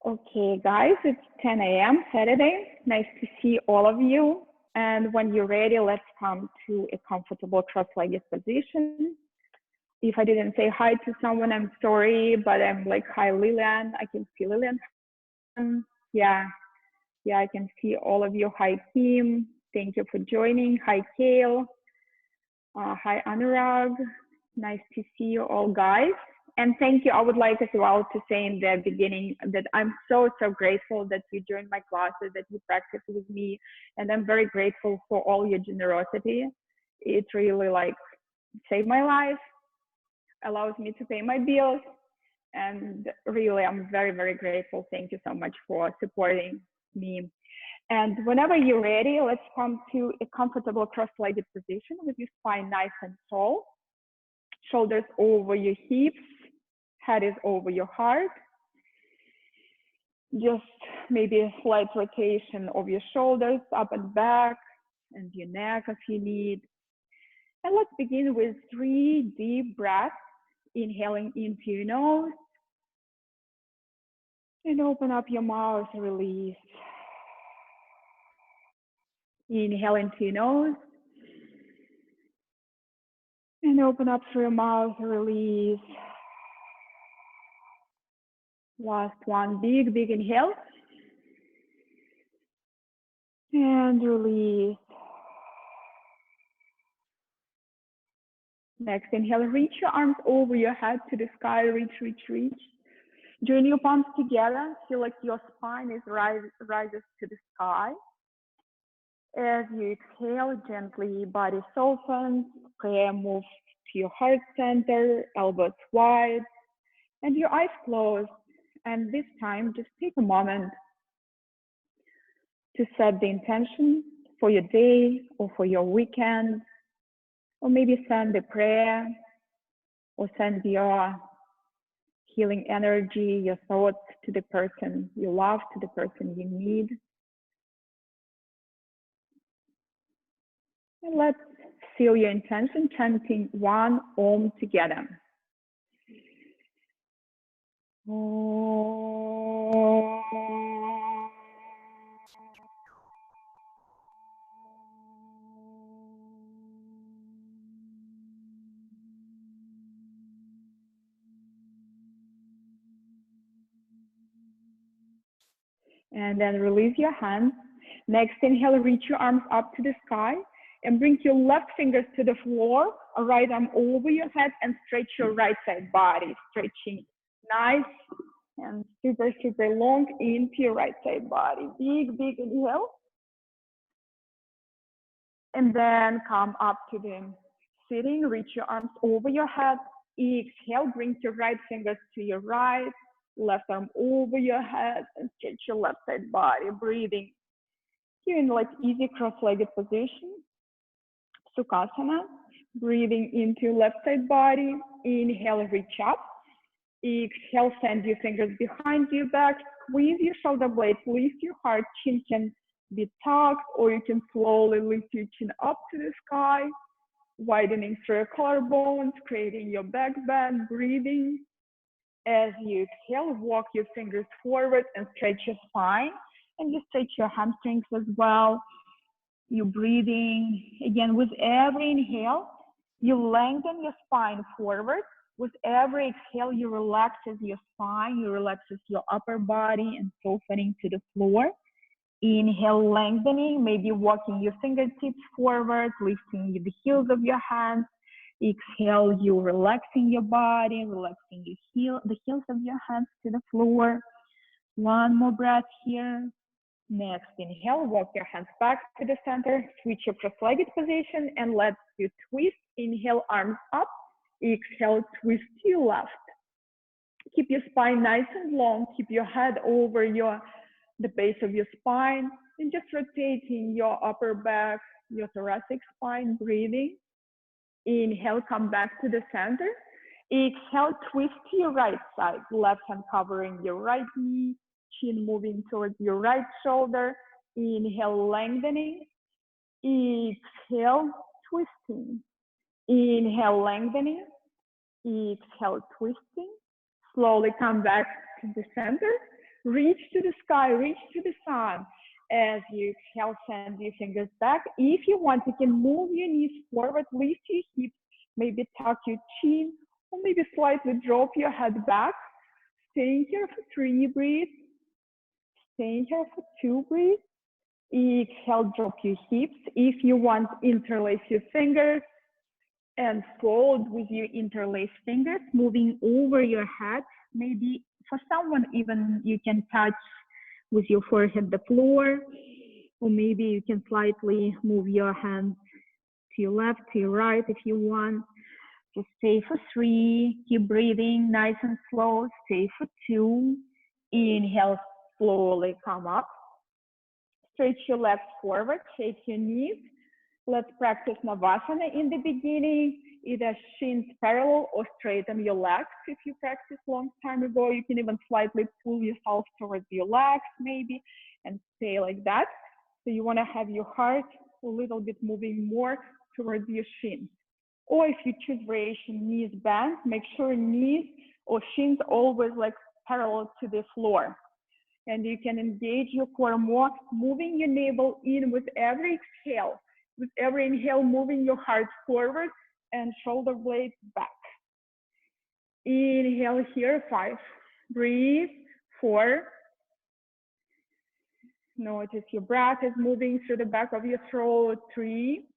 Okay, guys, it's 10 a.m. Saturday. Nice to see all of you. And when you're ready, let's come to a comfortable cross-legged position. If I didn't say hi to someone, I'm sorry, but I'm like, hi, Lillian. I can see Lillian. Yeah, I can see all of you. Hi, Kim. Thank you for joining. Hi, Kale. Hi, Anurag. Nice to see you all, guys. And thank you. I would like as well to say in the beginning that I'm so grateful that you joined my classes, that you practice with me. And I'm very grateful for all your generosity. It really like saved my life, allows me to pay my bills. And really, I'm very grateful. Thank you so much for supporting me. And whenever you're ready, let's come to a comfortable cross-legged position with your spine nice and tall. Shoulders over your hips, head is over your heart. Just maybe a slight rotation of your shoulders up and back and your neck if you need. And let's begin with 3 deep breaths, inhaling into your nose. And open up your mouth, release. Inhale into your nose. And open up through your mouth, release. Last one, big inhale. And release. Next, inhale, reach your arms over your head to the sky, reach. Join your palms together, feel like your spine rises to the sky. As you exhale, gently body softens, prayer moves to your heart center, elbows wide, and your eyes closed. And this time, just take a moment to set the intention for your day or for your weekend, or maybe send a prayer or send your healing energy, your thoughts to the person you love, to the person you need. And let's seal your intention, chanting one Om together. Om. And then release your hands. Next, inhale, reach your arms up to the sky and bring your left fingers to the floor, right arm over your head, and stretch your right side body, stretching nice and super long into your right side body. Big inhale. And then come up to the sitting, reach your arms over your head. Exhale, bring your right fingers to your right, left arm over your head, and stretch your left side body, breathing. Here in like easy cross-legged position, Sukhasana, breathing into left side body. Inhale, reach up. Exhale, send your fingers behind your back, squeeze your shoulder blades, lift your heart, chin can be tucked, or you can slowly lift your chin up to the sky, widening through your collarbones, creating your back bend, breathing. As you exhale, walk your fingers forward and stretch your spine, and you stretch your hamstrings as well. You're breathing. Again, with every inhale, you lengthen your spine forward. With every exhale, you relaxes your spine, you relaxes your upper body and softening to the floor. Inhale, lengthening, maybe walking your fingertips forward, lifting the heels of your hands. Exhale, you relaxing your body, relaxing the heels of your hands to the floor. One more breath here. Next, inhale, walk your hands back to the center, switch your cross-legged position, and let's do twist. Inhale, arms up. Exhale, twist to your left. Keep your spine nice and long. Keep your head over the base of your spine, and just rotating your upper back, your thoracic spine, breathing. Inhale, come back to the center. Exhale, twist to your right side, left hand covering your right knee, chin moving towards your right shoulder. Inhale, lengthening. Exhale, twisting. Inhale, lengthening. Exhale, twisting. Slowly come back to the center. Reach to the sky, reach to the sun. As you exhale, send your fingers back. If you want, you can move your knees forward, lift your hips, maybe tuck your chin, or maybe slightly drop your head back. Stay here for 3, breathe. Stay here for 2, breathe. Exhale, drop your hips. If you want, interlace your fingers and fold with your interlaced fingers, moving over your head. Maybe for someone, even you can touch with your forehead the floor, or maybe you can slightly move your hands to your left, to your right if you want. Just stay for 3, keep breathing nice and slow. Stay for 2, inhale, slowly come up. Stretch your legs forward, shake your knees. Let's practice Navasana in the beginning, either shins parallel or straighten your legs. If you practiced long time ago, you can even slightly pull yourself towards your legs maybe and stay like that. So you want to have your heart a little bit moving more towards your shins. Or if you choose variation knees bent, make sure knees or shins always like parallel to the floor. And you can engage your core more, moving your navel in with every exhale. With every inhale, moving your heart forward and shoulder blades back. Inhale here, 5. Breathe, 4. Notice your breath is moving through the back of your throat, 3.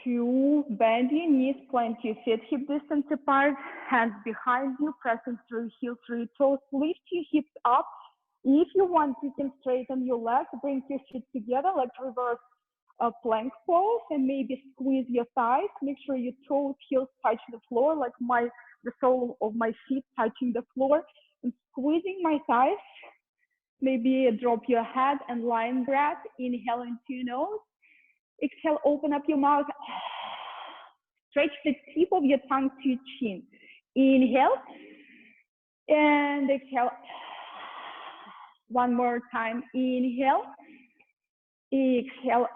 2, bend your knees, plant your feet hip distance apart, hands behind you, pressing through heels, through your toes, lift your hips up. If you want, you can straighten your legs, bring your feet together like reverse plank pose, and maybe squeeze your thighs. Make sure your toes, heels touch the floor, like the sole of my feet touching the floor, and squeezing my thighs. Maybe drop your head and lion breath. Inhale into your nose. Exhale, open up your mouth. Stretch the tip of your tongue to your chin. Inhale and exhale. One more time. Inhale. Exhale.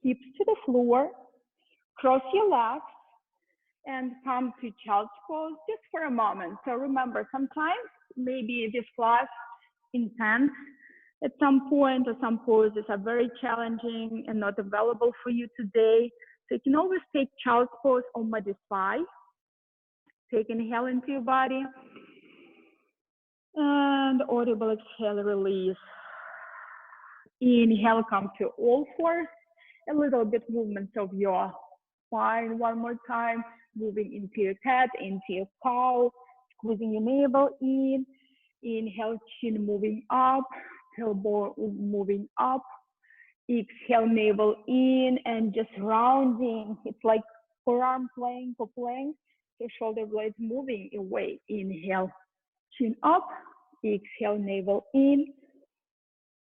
Hips to the floor. Cross your legs and come to child's pose just for a moment. So remember, sometimes maybe this class intense at some point, or some poses are very challenging and not available for you today. So you can always take child's pose or modify. Take inhale into your body. And audible exhale, release. Inhale, come to all fours. A little bit movement of your spine one more time. Moving into your cat, into your cow. Squeezing your navel in. Inhale, chin moving up. Tailbone moving up. Exhale, navel in and just rounding. It's like forearm plank or plank. So shoulder blades moving away. Inhale, chin up. Exhale, navel in.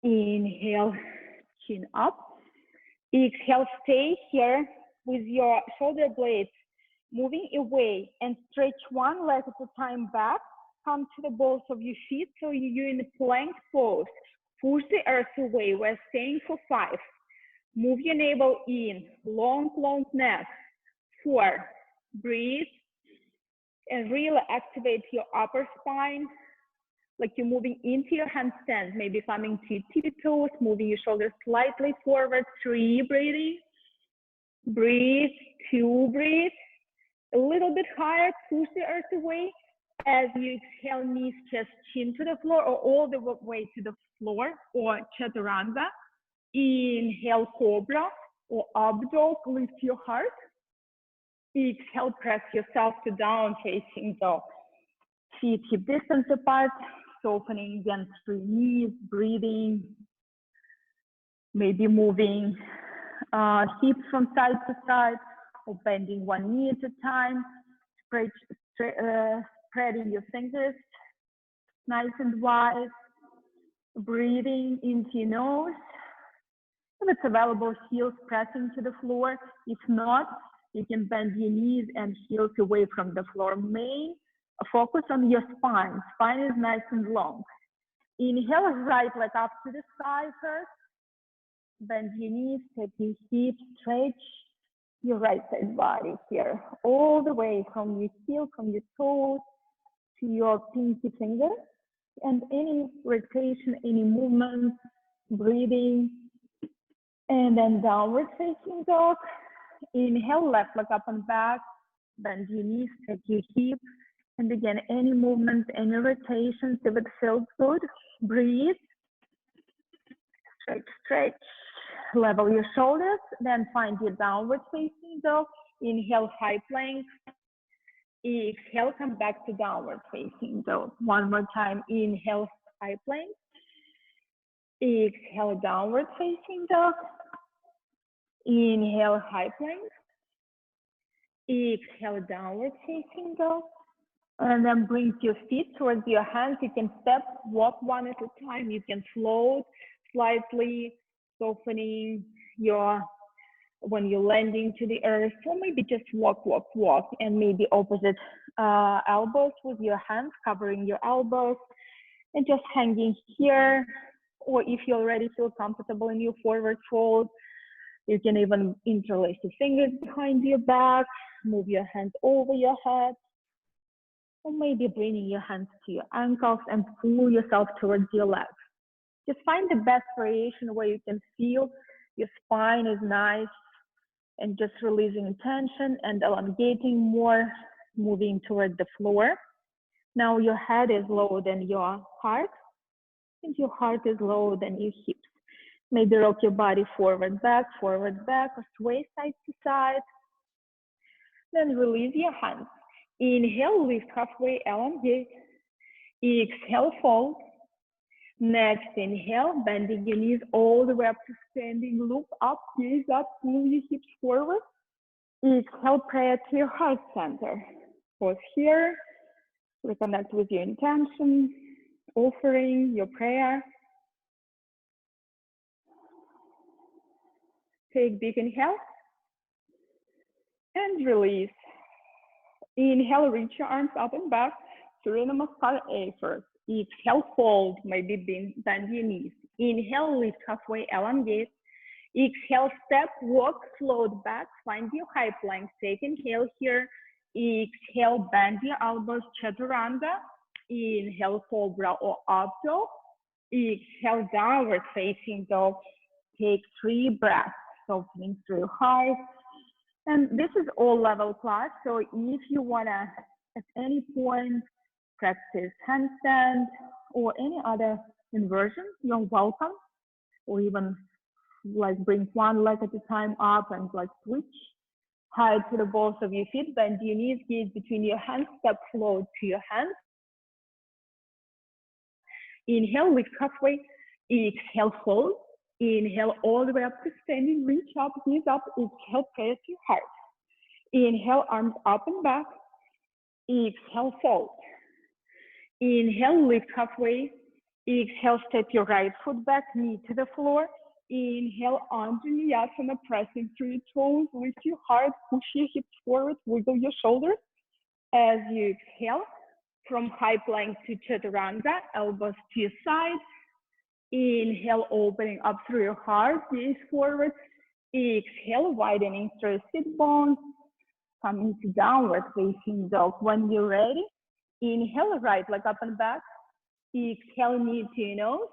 Inhale, chin up. Exhale, stay here with your shoulder blades moving away and stretch one leg at a time back. Come to the balls of your feet so you're in a plank pose. Push the earth away. We're staying for 5. Move your navel in. Long, long neck. 4. Breathe. And really activate your upper spine. Like you're moving into your handstand. Maybe coming to your tippy toes. Moving your shoulders slightly forward. 3. Breathing. Breathe. 2. Breathe. A little bit higher. Push the earth away. As you exhale, knees, chest, chin to the floor, or all the way to the floor, or chaturanga. Inhale, cobra, or up dog, lift your heart. Exhale, press yourself to down facing dog. Feet hip distance apart, softening against your knees, breathing. Maybe moving hips from side to side, or bending one knee at a time. Spreading your fingers nice and wide, breathing into your nose. If it's available, heels pressing to the floor. If not, you can bend your knees and heels away from the floor. Main focus on your spine. Spine is nice and long. Inhale, right leg up to the sky first. Bend your knees, take your hips, stretch your right side body here, all the way from your heel, from your toes, to your pinky finger, and any rotation, any movement, breathing, and then downward facing dog. Inhale, left leg up and back, bend your knees, take your hip, and again, any movement, any rotations, if it feels good, breathe, stretch, stretch, level your shoulders, then find your downward facing dog. Inhale, high plank. Exhale, come back to downward facing dog. One more time, inhale, high plank. Exhale, downward facing dog. Inhale, high plank. Exhale, downward facing dog. And then bring your feet towards your hands. You can step, walk one at a time. You can float slightly, softening when you're landing to the earth, or maybe just walk, walk, walk, and maybe opposite elbows with your hands, covering your elbows, and just hanging here. Or if you already feel comfortable in your forward fold, you can even interlace your fingers behind your back, move your hands over your head, or maybe bringing your hands to your ankles and pull yourself towards your legs. Just find the best variation where you can feel your spine is nice and just releasing tension and elongating more, moving toward the floor. Now your head is lower than your heart, and your heart is lower than your hips. Maybe rock your body forward, back, or sway side to side. Then release your hands. Inhale, lift halfway, elongate. Exhale, fold. Next, inhale, bending your knees all the way up to standing, loop up, gaze up, pull your hips forward. Exhale, prayer to your heart center. Pause here, reconnect with your intention, offering your prayer. Take big inhale and release. Inhale, reach your arms up and back. Surya Namaskar A first. Exhale, fold, maybe bend your knees. Inhale, lift halfway, elongate. Exhale, step, walk, float back, find your high plank. Take inhale here. Exhale, bend your elbows, chaturanga. Inhale, cobra or up dog. Exhale, downward facing dog. Take 3 breaths, opening through heart. And this is all level class, so if you wanna, at any point, practice handstand or any other inversion, you're welcome. Or even like bring one leg at a time up and like switch. Height to the balls of your feet, bend your knees, gaze between your hands, step float to your hands. Inhale, lift halfway. Exhale, fold. Inhale all the way up to standing, reach up, knees up. Exhale, press your heart. Inhale, arms up and back. Exhale, fold. Inhale, lift halfway. Exhale, step your right foot back, knee to the floor. Inhale, Anjaneyasana, pressing through your toes, lift your heart, push your hips forward, wiggle your shoulders. As you exhale, from high plank to chaturanga, elbows to your side. Inhale, opening up through your heart, gaze forward. Exhale, widening through sit bones, coming to downward facing dog. When you're ready, inhale, right leg up and back. Exhale, knee to your nose.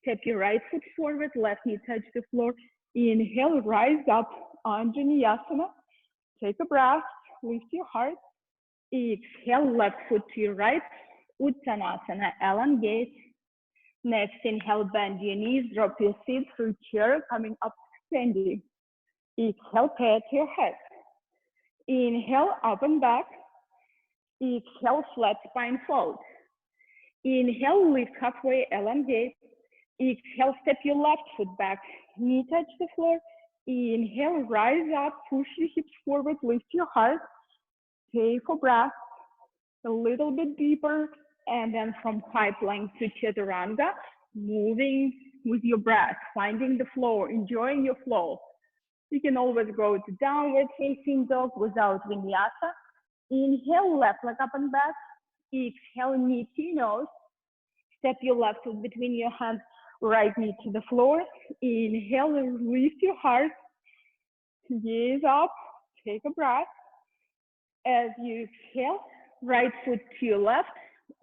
Step your right foot forward, left knee touch the floor. Inhale, rise up, Anjaneyasana. Take a breath, lift your heart. Exhale, left foot to your right, Uttanasana, elongate. Next, inhale, bend your knees, drop your seat through chair, coming up standing. Exhale, pay to your head. Inhale, up and back. Exhale, flat spine fold. Inhale, lift halfway, elongate. Exhale, step your left foot back, knee touch the floor. Inhale, rise up, push your hips forward, lift your heart. Take a breath, a little bit deeper, and then from high plank to chaturanga, moving with your breath, finding the flow, enjoying your flow. You can always go to downward facing dog without vinyasa. Inhale, left leg up and back. Exhale, knee to nose. Step your left foot between your hands, right knee to the floor. Inhale, lift your heart. Gaze up, take a breath. As you exhale, right foot to your left,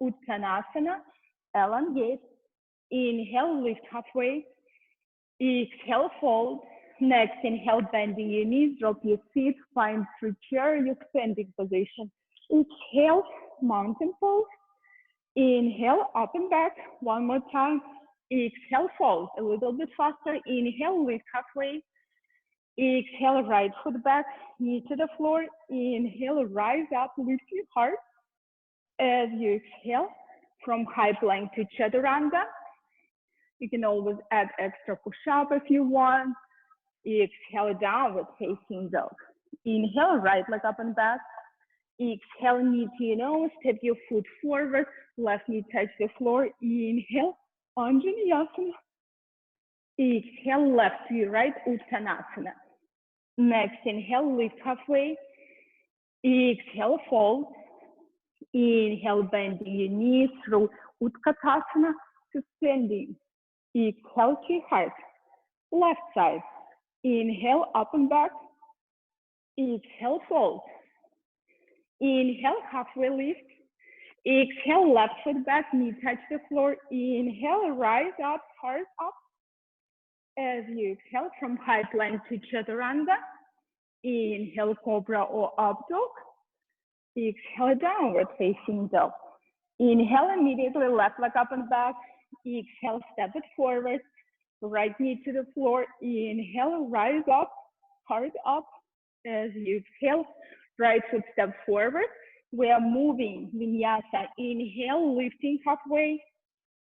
Uttanasana, elongate. Inhale, lift halfway. Exhale, fold. Next, inhale, bending your knees, drop your feet, find through chair, your standing position. Exhale, mountain pose. Inhale, up and back. One more time. Exhale, fold. A little bit faster. Inhale, lift halfway. Exhale, right foot back, knee to the floor. Inhale, rise up, lift your heart. As you exhale, from high plank to chaturanga. You can always add extra push-up if you want. Exhale, downward facing dog. Inhale, right leg up and back. Exhale, knee to your nose, step your foot forward, left knee touch the floor. Inhale, Anjaneyasana. Exhale, left to your right, Uttanasana. Next, inhale, lift halfway. Exhale, fold. Inhale, bending your knees through Utkatasana to standing. Exhale to your heart. Left side. Inhale, up and back. Exhale, fold. Inhale, halfway lift. Exhale, left foot back, knee touch the floor. Inhale, rise up, heart up. As you exhale from high plank to chaturanga. Inhale, cobra or up dog. Exhale, downward facing dog. Inhale, immediately left leg up and back. Exhale, step it forward. Right knee to the floor. Inhale, rise up, heart up. As you exhale, right foot step forward. We are moving vinyasa. Inhale, lifting halfway.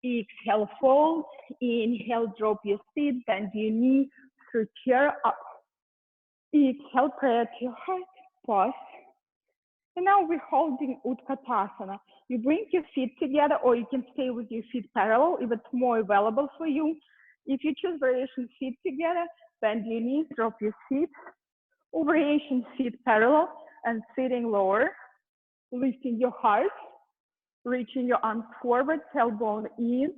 Exhale, fold. Inhale, drop your seat, bend your knee through chair up. Exhale, prayer to your heart, pause. And now we're holding Utkatasana. You bring your feet together, or you can stay with your feet parallel if it's more available for you. If you choose variation feet together, bend your knees, drop your feet. Or variation feet parallel and sitting lower. Lifting your heart, reaching your arms forward, tailbone in.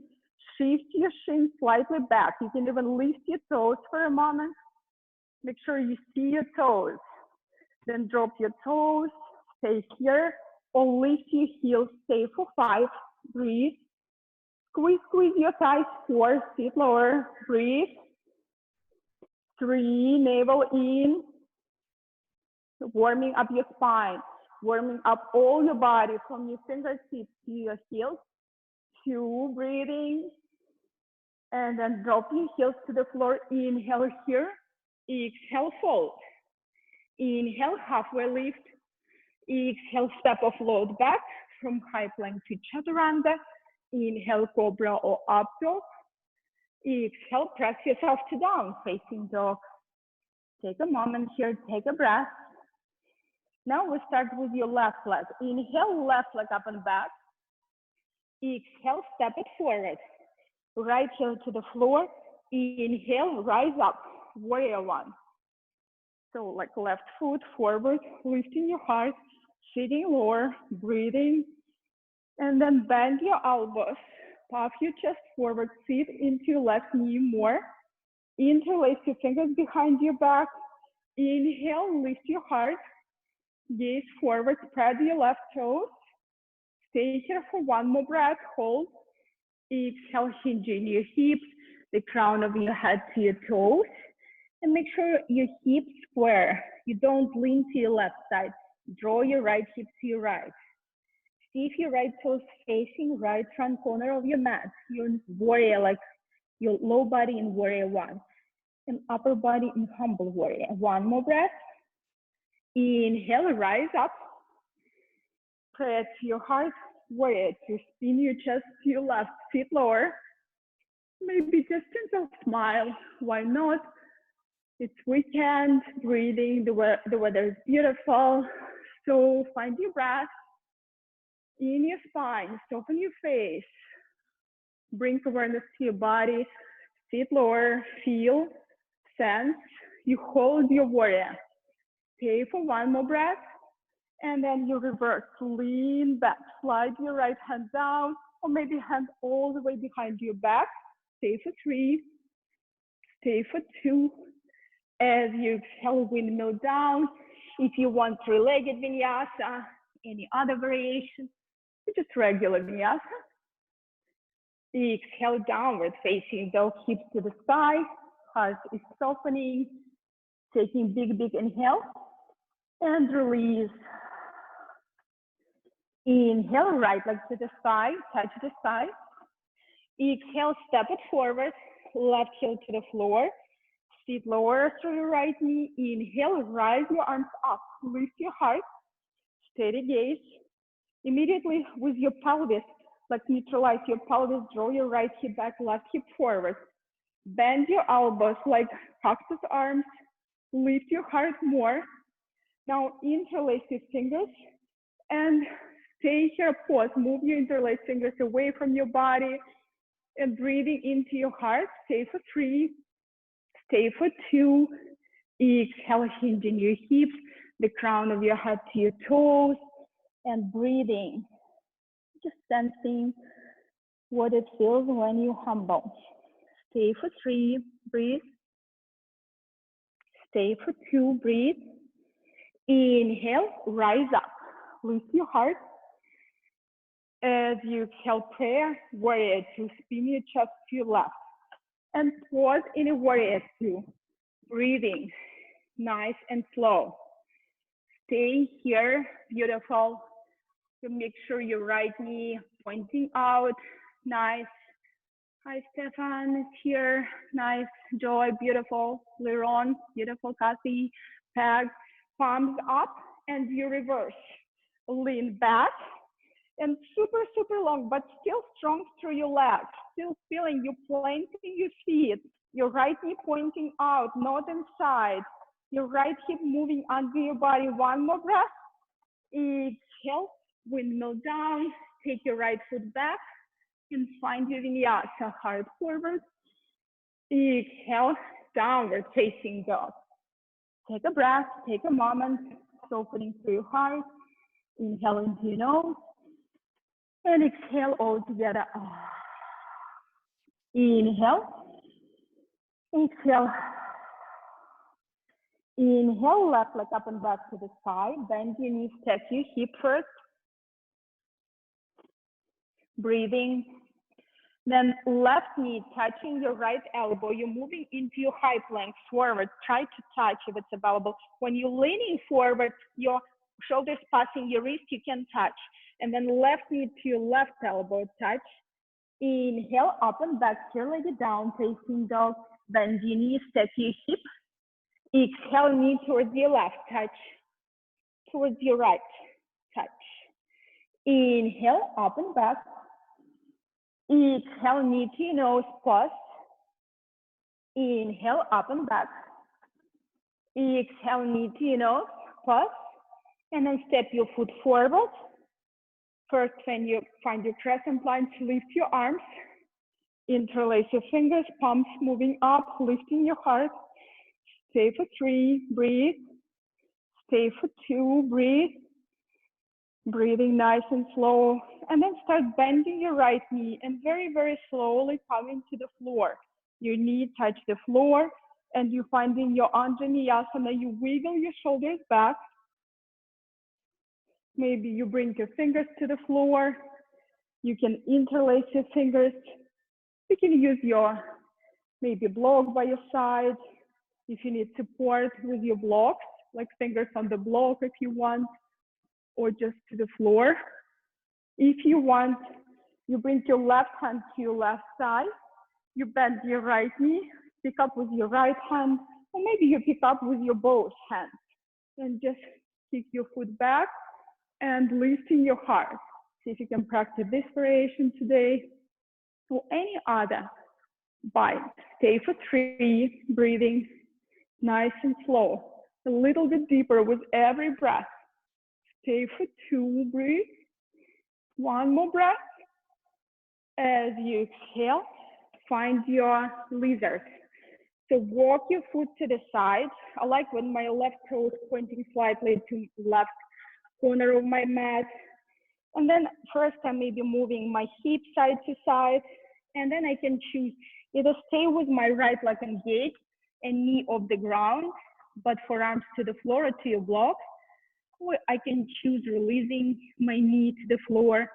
Shift your shin slightly back. You can even lift your toes for a moment. Make sure you see your toes. Then drop your toes, stay here, or lift your heels, stay for 5, breathe. Squeeze your thighs, 4, sit lower, breathe. 3, navel in. Warming up your spine, warming up all your body from your fingertips to your heels. 2, breathing. And then drop your heels to the floor. Inhale here. Exhale, fold. Inhale, halfway lift. Exhale, step of load back from high plank to chaturanga. Inhale, cobra or up dog. Exhale, press yourself to down facing dog. Take a moment here, take a breath. Now we start with your left leg. Inhale, left leg up and back. Exhale, step it forward. Right heel to the floor. Inhale, rise up, warrior one. So like left foot forward, lifting your heart, sitting lower, breathing. And then bend your elbows, puff your chest forward, sit into your left knee more. Interlace your fingers behind your back. Inhale, lift your heart. Gaze forward, spread your left toes. Stay here for one more breath, hold. Exhale, hinging your hips, the crown of your head to your toes. And make sure your hips square. You don't lean to your left side. Draw your right hip to your right. See if your right toes facing right front corner of your mat. Your warrior, like your low body in warrior one. And upper body in humble warrior. One more breath. Inhale, rise up. Press your heart, warrior two. Spin your chest to your left, sit lower. Maybe just gentle smile. Why not? It's weekend, breathing, the weather is beautiful. So find your breath in your spine, soften your face. Bring awareness to your body, sit lower, feel, sense. You hold your warrior. Stay for one more breath. And then you reverse, lean back, slide your right hand down, or maybe hand all the way behind your back. Stay for 3, stay for 2. As you exhale, windmill down. If you want 3-legged vinyasa, any other variation, just regular vinyasa. Exhale, downward facing dog, hips to the sky, heart is softening, taking big, big inhale, and release. Inhale, right leg to the sky, touch the sky. Exhale, step it forward, left heel to the floor, sit lower through your right knee. Inhale, rise your arms up, lift your heart, steady gaze. Immediately with your pelvis, like neutralize your pelvis, draw your right hip back, left hip forward. Bend your elbows like cactus arms, lift your heart more. Now interlace your fingers and stay here, pause, move your interlaced fingers away from your body and breathing into your heart. Stay for 3, stay for 2. Exhale, hinging your hips, the crown of your head to your toes, and breathing. Just sensing what it feels when you humble. Stay for 3, breathe. Stay for 2, breathe. Inhale, rise up, lift your heart. As you exhale, prayer, warrior 2, spin your chest to your left. And pause in a warrior 2, breathing, nice and slow. Stay here, beautiful. So make sure your right knee pointing out, nice. Hi, Stefan is here, nice. Joy, beautiful. Liron, beautiful. Kathy, Peg, palms up, and you reverse. Lean back, and super, super long, but still strong through your legs. Still feeling you planting your feet. Your right knee pointing out, not inside. Your right hip moving under your body. One more breath. Exhale, windmill down. Take your right foot back and find your vinyasa, heart forward. Exhale, downward facing dog. Take a breath, take a moment, opening through your heart. Inhale into your nose. And exhale all together. Inhale. Exhale. Inhale, left leg up and back to the side. Bend your knees, step your hip first. Breathing. Then left knee touching your right elbow. You're moving into your high plank forward. Try to touch if it's available. When you're leaning forward, your shoulders passing your wrist, you can touch. And then left knee to your left elbow, touch. Inhale, up and back, four-legged down, facing dog. Bend your knee, step your hip. Exhale, knee towards your left, touch. Towards your right, touch. Inhale, up and back. Exhale, knee to your nose, pause. Inhale, up and back. Exhale, knee to your nose, pause. And then step your foot forward. First, when you find your crescent lunge, lift your arms. Interlace your fingers, palms moving up, lifting your heart. Stay for 3, breathe. Stay for 2, breathe. Breathing nice and slow. And then start bending your right knee and very, very slowly coming to the floor. Your knee touch the floor and you find in your Anjaneyasana, you wiggle your shoulders back. Maybe you bring your fingers to the floor. You can interlace your fingers. You can use your maybe block by your side. If you need support with your blocks, like fingers on the block if you want, or just to the floor. If you want, you bring your left hand to your left side. You bend your right knee, pick up with your right hand, or maybe you pick up with your both hands. And just kick your foot back and lifting your heart. See if you can practice this variation today or any other. Bite. Stay for 3, breathing nice and slow. A little bit deeper with every breath. Stay for 2, breathe. One more breath. As you exhale, find your lizard. So walk your foot to the side. I like when my left toe is pointing slightly to left corner of my mat. And then first I'm maybe moving my hip side to side. And then I can choose either stay with my right leg engaged and knee off the ground, but forearms to the floor or to your block. Or I can choose releasing my knee to the floor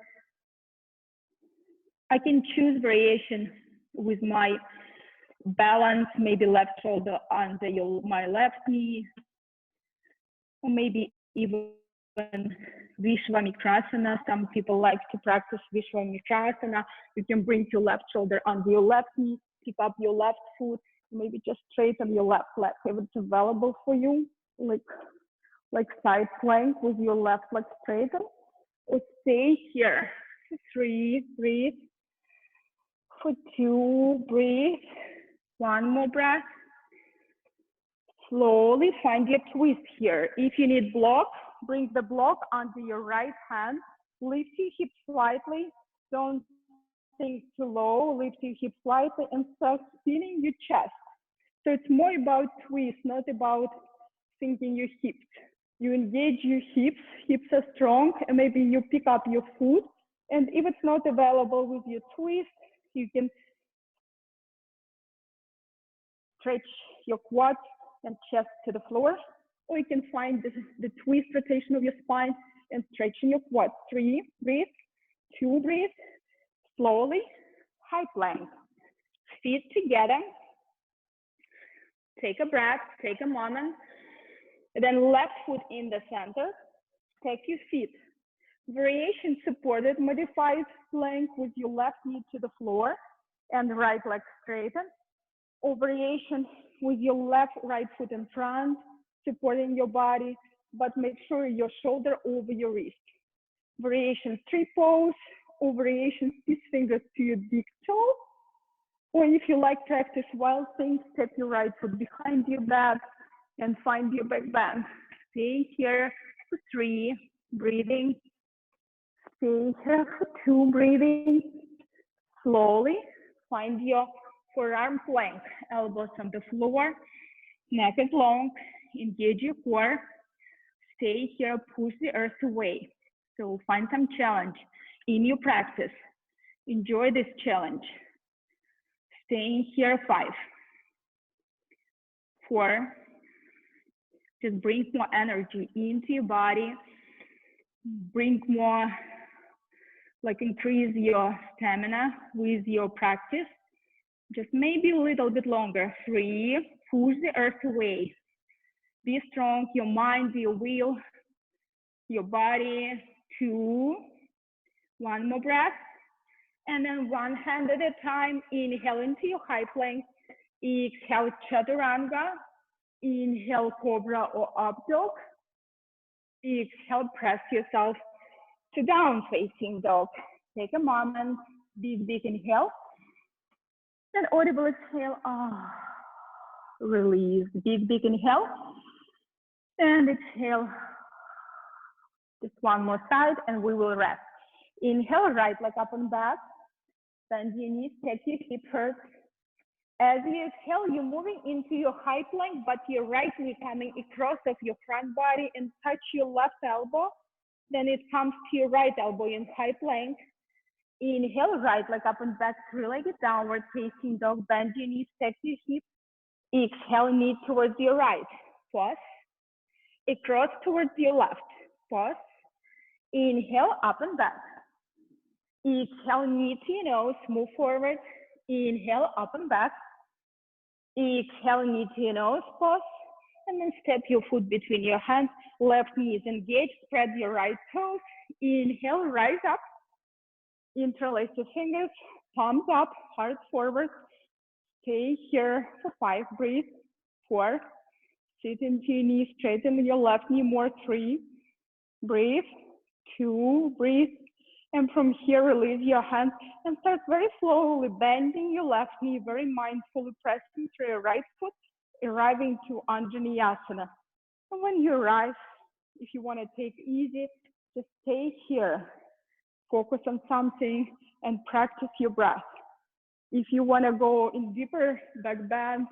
I can choose variation with my balance, maybe left shoulder under my left knee, or maybe even Vishwamitrasana. Some people like to practice Vishwamitrasana. You can bring your left shoulder under your left knee, pick up your left foot, maybe just straighten your left leg if it's available for you, like side plank with your left leg straightened. Or stay here for 3, breathe. For 2, breathe. 1 more breath. Slowly find your twist here. If you need block, bring the block under your right hand. Lift your hips slightly. Don't sink too low. Lift your hips slightly and start spinning your chest. So it's more about twist, not about sinking your hips. You engage your hips. Hips are strong, and maybe you pick up your foot. And if it's not available with your twist, you can stretch your quads and chest to the floor, or you can find the twist rotation of your spine and stretching your quads. 3, breathe. 2, breathe. Slowly, high plank. Feet together. Take a breath, take a moment. And then left foot in the center. Take your feet. Variation supported, modified plank with your left knee to the floor and right leg straighten. Or variation with your left, right foot in front, supporting your body, but make sure your shoulder over your wrist. Variation 3 pose, or variation 6 fingers to your big toe. Or if you like practice wild things, step your right foot behind your back and find your back bend. Stay here for 3, breathing. Stay here for 2, breathing. Slowly find your forearm plank, elbows on the floor, neck is long, engage your core. Stay here, push the earth away. So find some challenge in your practice. Enjoy this challenge. Staying here 5, 4, just bring more energy into your body, bring more, increase your stamina with your practice. Just maybe a little bit longer. 3, push the earth away. Be strong, your mind, your will, your body. 2, 1 more breath. And then 1 hand at a time, inhale into your high plank. Exhale, chaturanga. Inhale, cobra or up dog. Exhale, press yourself to down facing dog. Take a moment, big inhale. And audible exhale, release, big inhale. And exhale, just 1 more side and we will rest. Inhale, right leg up and back. Bend your knees, take your hip first. As you exhale, you're moving into your high plank, but your right knee coming across of your front body and touch your left elbow. Then it comes to your right elbow in high plank. Inhale, right leg up and back, 3-legged downward facing dog. Bend your knees, take your hips. Exhale, knee towards your right. Pause. Across towards your left. Pause. Inhale, up and back. Exhale, knee to your nose, move forward. Inhale, up and back. Exhale, knee to your nose, pause. And then step your foot between your hands. Left knee is engaged, spread your right toes. Inhale, rise up. Interlace your fingers, palms up, heart forward. Stay here for 5, breathe. 4, sit into your knees, straighten your left knee more. 3, breathe. 2, breathe. And from here, release your hands and start very slowly bending your left knee, very mindfully pressing through your right foot, arriving to Anjaneyasana. And when you arrive, if you want to take it easy, just stay here. Focus on something and practice your breath. If you want to go in deeper back bend,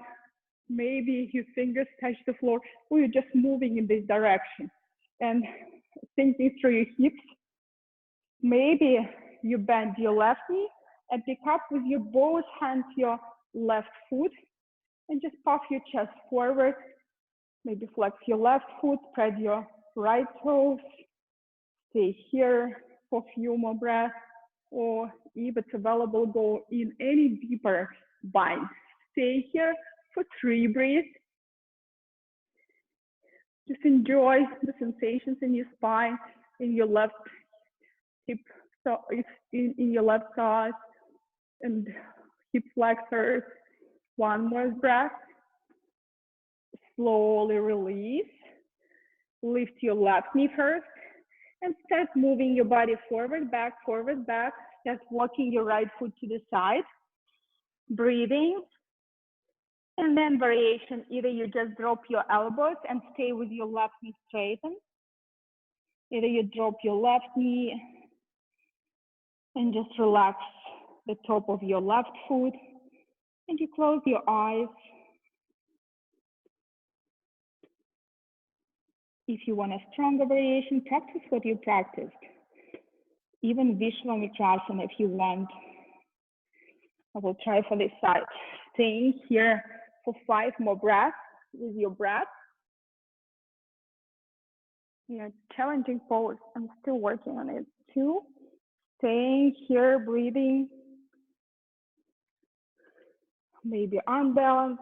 maybe your fingers touch the floor, or you're just moving in this direction. And thinking through your hips, maybe you bend your left knee and pick up with your both hands your left foot and just puff your chest forward. Maybe flex your left foot, spread your right toes. Stay here for a few more breaths. or if it's available, go in any deeper bind. Stay here for 3 breaths. Just enjoy the sensations in your spine, in your left hip, so in your left side, and hip flexors. One more breath. Slowly release. Lift your left knee first and start moving your body forward, back, forward, back. Start walking your right foot to the side. Breathing. And then variation, either you just drop your elbows and stay with your left knee straightened. Either you drop your left knee and just relax the top of your left foot. And you close your eyes. If you want a stronger variation, practice what you practiced. Even Vishwamitrasana if you want. I will try for this side. Staying here for 5 more breaths with your breath. Yeah, challenging pose. I'm still working on it. 2. Staying here, breathing. Maybe arm balance.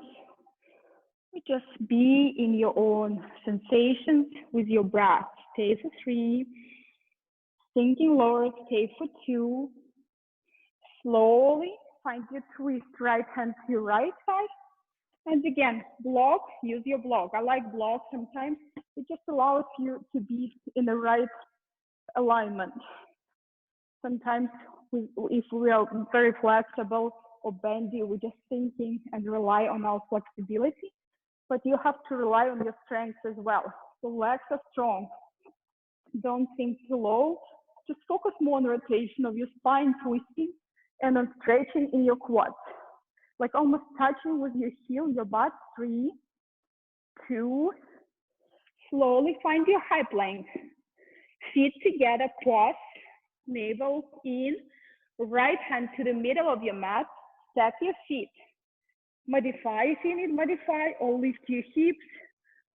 Just be in your own sensations with your breath. Stay for 3. Sinking lower, stay for 2. Slowly find your twist, right hand to your right side. And again, block, use your block. I like block sometimes. It just allows you to be in the right alignment. Sometimes if we are very flexible or bendy, we're just thinking and rely on our flexibility. But you have to rely on your strength as well. So legs are strong. Don't think too low. Just focus more on rotation of your spine, twisting, and on stretching in your quads. Like almost touching with your heel, your butt. 3, 2. Slowly find your hip length. Feet together, pause, navel in. Right hand to the middle of your mat. Step your feet. Modify if you need modify, or lift your hips,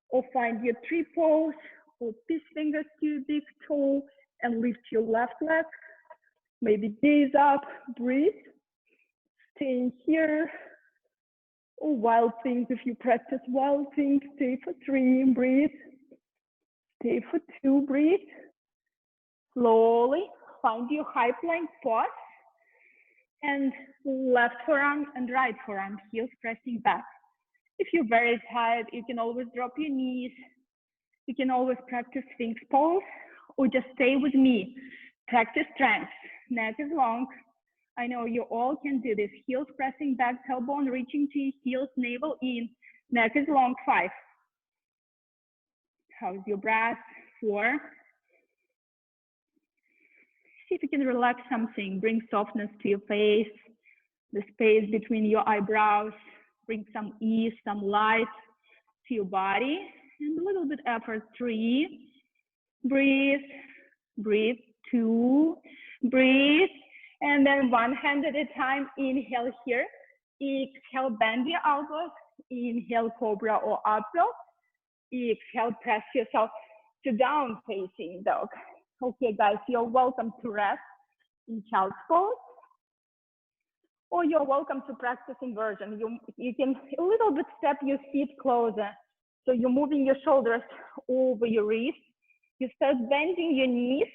or find your tree pose, or pinch fingers to your big toe and lift your left leg. Maybe gaze up, breathe. Staying here. Or wild things, if you practice wild things, stay for 3, breathe. Stay for 2, breathe. Slowly find your hip length, pause. And left forearm and right forearm, heels pressing back. If you're very tired, you can always drop your knees. You can always practice Sphinx pose, or just stay with me. Practice strength. Neck is long. I know you all can do this. Heels pressing back, tailbone reaching to your heels, navel in. Neck is long. 5. How's your breath? 4. See if you can relax something. Bring softness to your face, the space between your eyebrows. Bring some ease, some light to your body, and a little bit effort. 3. Breathe. Breathe. 2. Breathe. And then 1 hand at a time. Inhale here. Exhale, bend your elbows. Inhale, cobra or up dog. Exhale, press yourself to down facing dog. Okay, guys, you're welcome to rest in child's pose, or you're welcome to practice inversion. You can a little bit step your feet closer. So you're moving your shoulders over your wrists. You start bending your knees,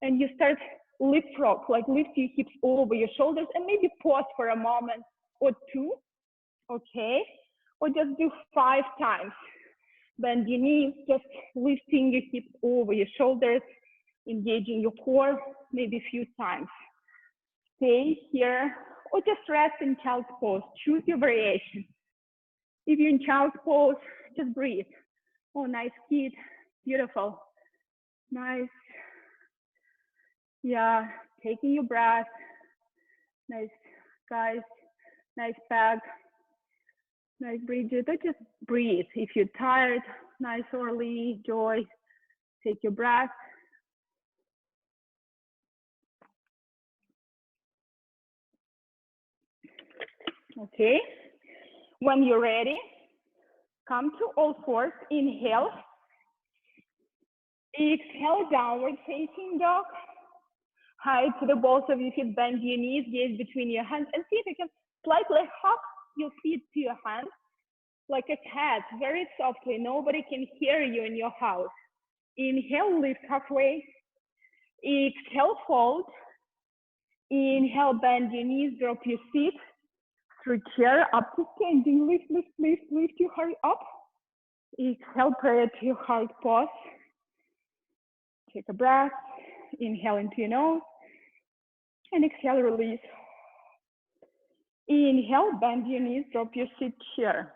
and you start leapfrog, like lift your hips over your shoulders, and maybe pause for a moment or 2, okay? Or just do 5 times. Bend your knees, just lifting your hips over your shoulders, engaging your core, maybe a few times. Stay here, or just rest in child's pose. Choose your variation. If you're in child's pose, just breathe. Oh, nice kid, beautiful, nice. Yeah, taking your breath. Nice, guys, nice back. Nice, Bridget, just breathe. If you're tired, nice, Orly, Joy, take your breath. Okay, when you're ready, come to all fours, inhale. Exhale, downward facing dog. High to the balls of your feet, bend your knees, gaze between your hands, and see if you can slightly hop your feet to your hands like a cat, very softly. Nobody can hear you in your house. Inhale, lift halfway. Exhale, fold. Inhale, bend your knees, drop your feet through chair up to standing. Lift, lift, lift, lift your heart up. Exhale, prayer to your heart, pause. Take a breath. Inhale into your nose. And exhale, release. Inhale, bend your knees, drop your seat chair.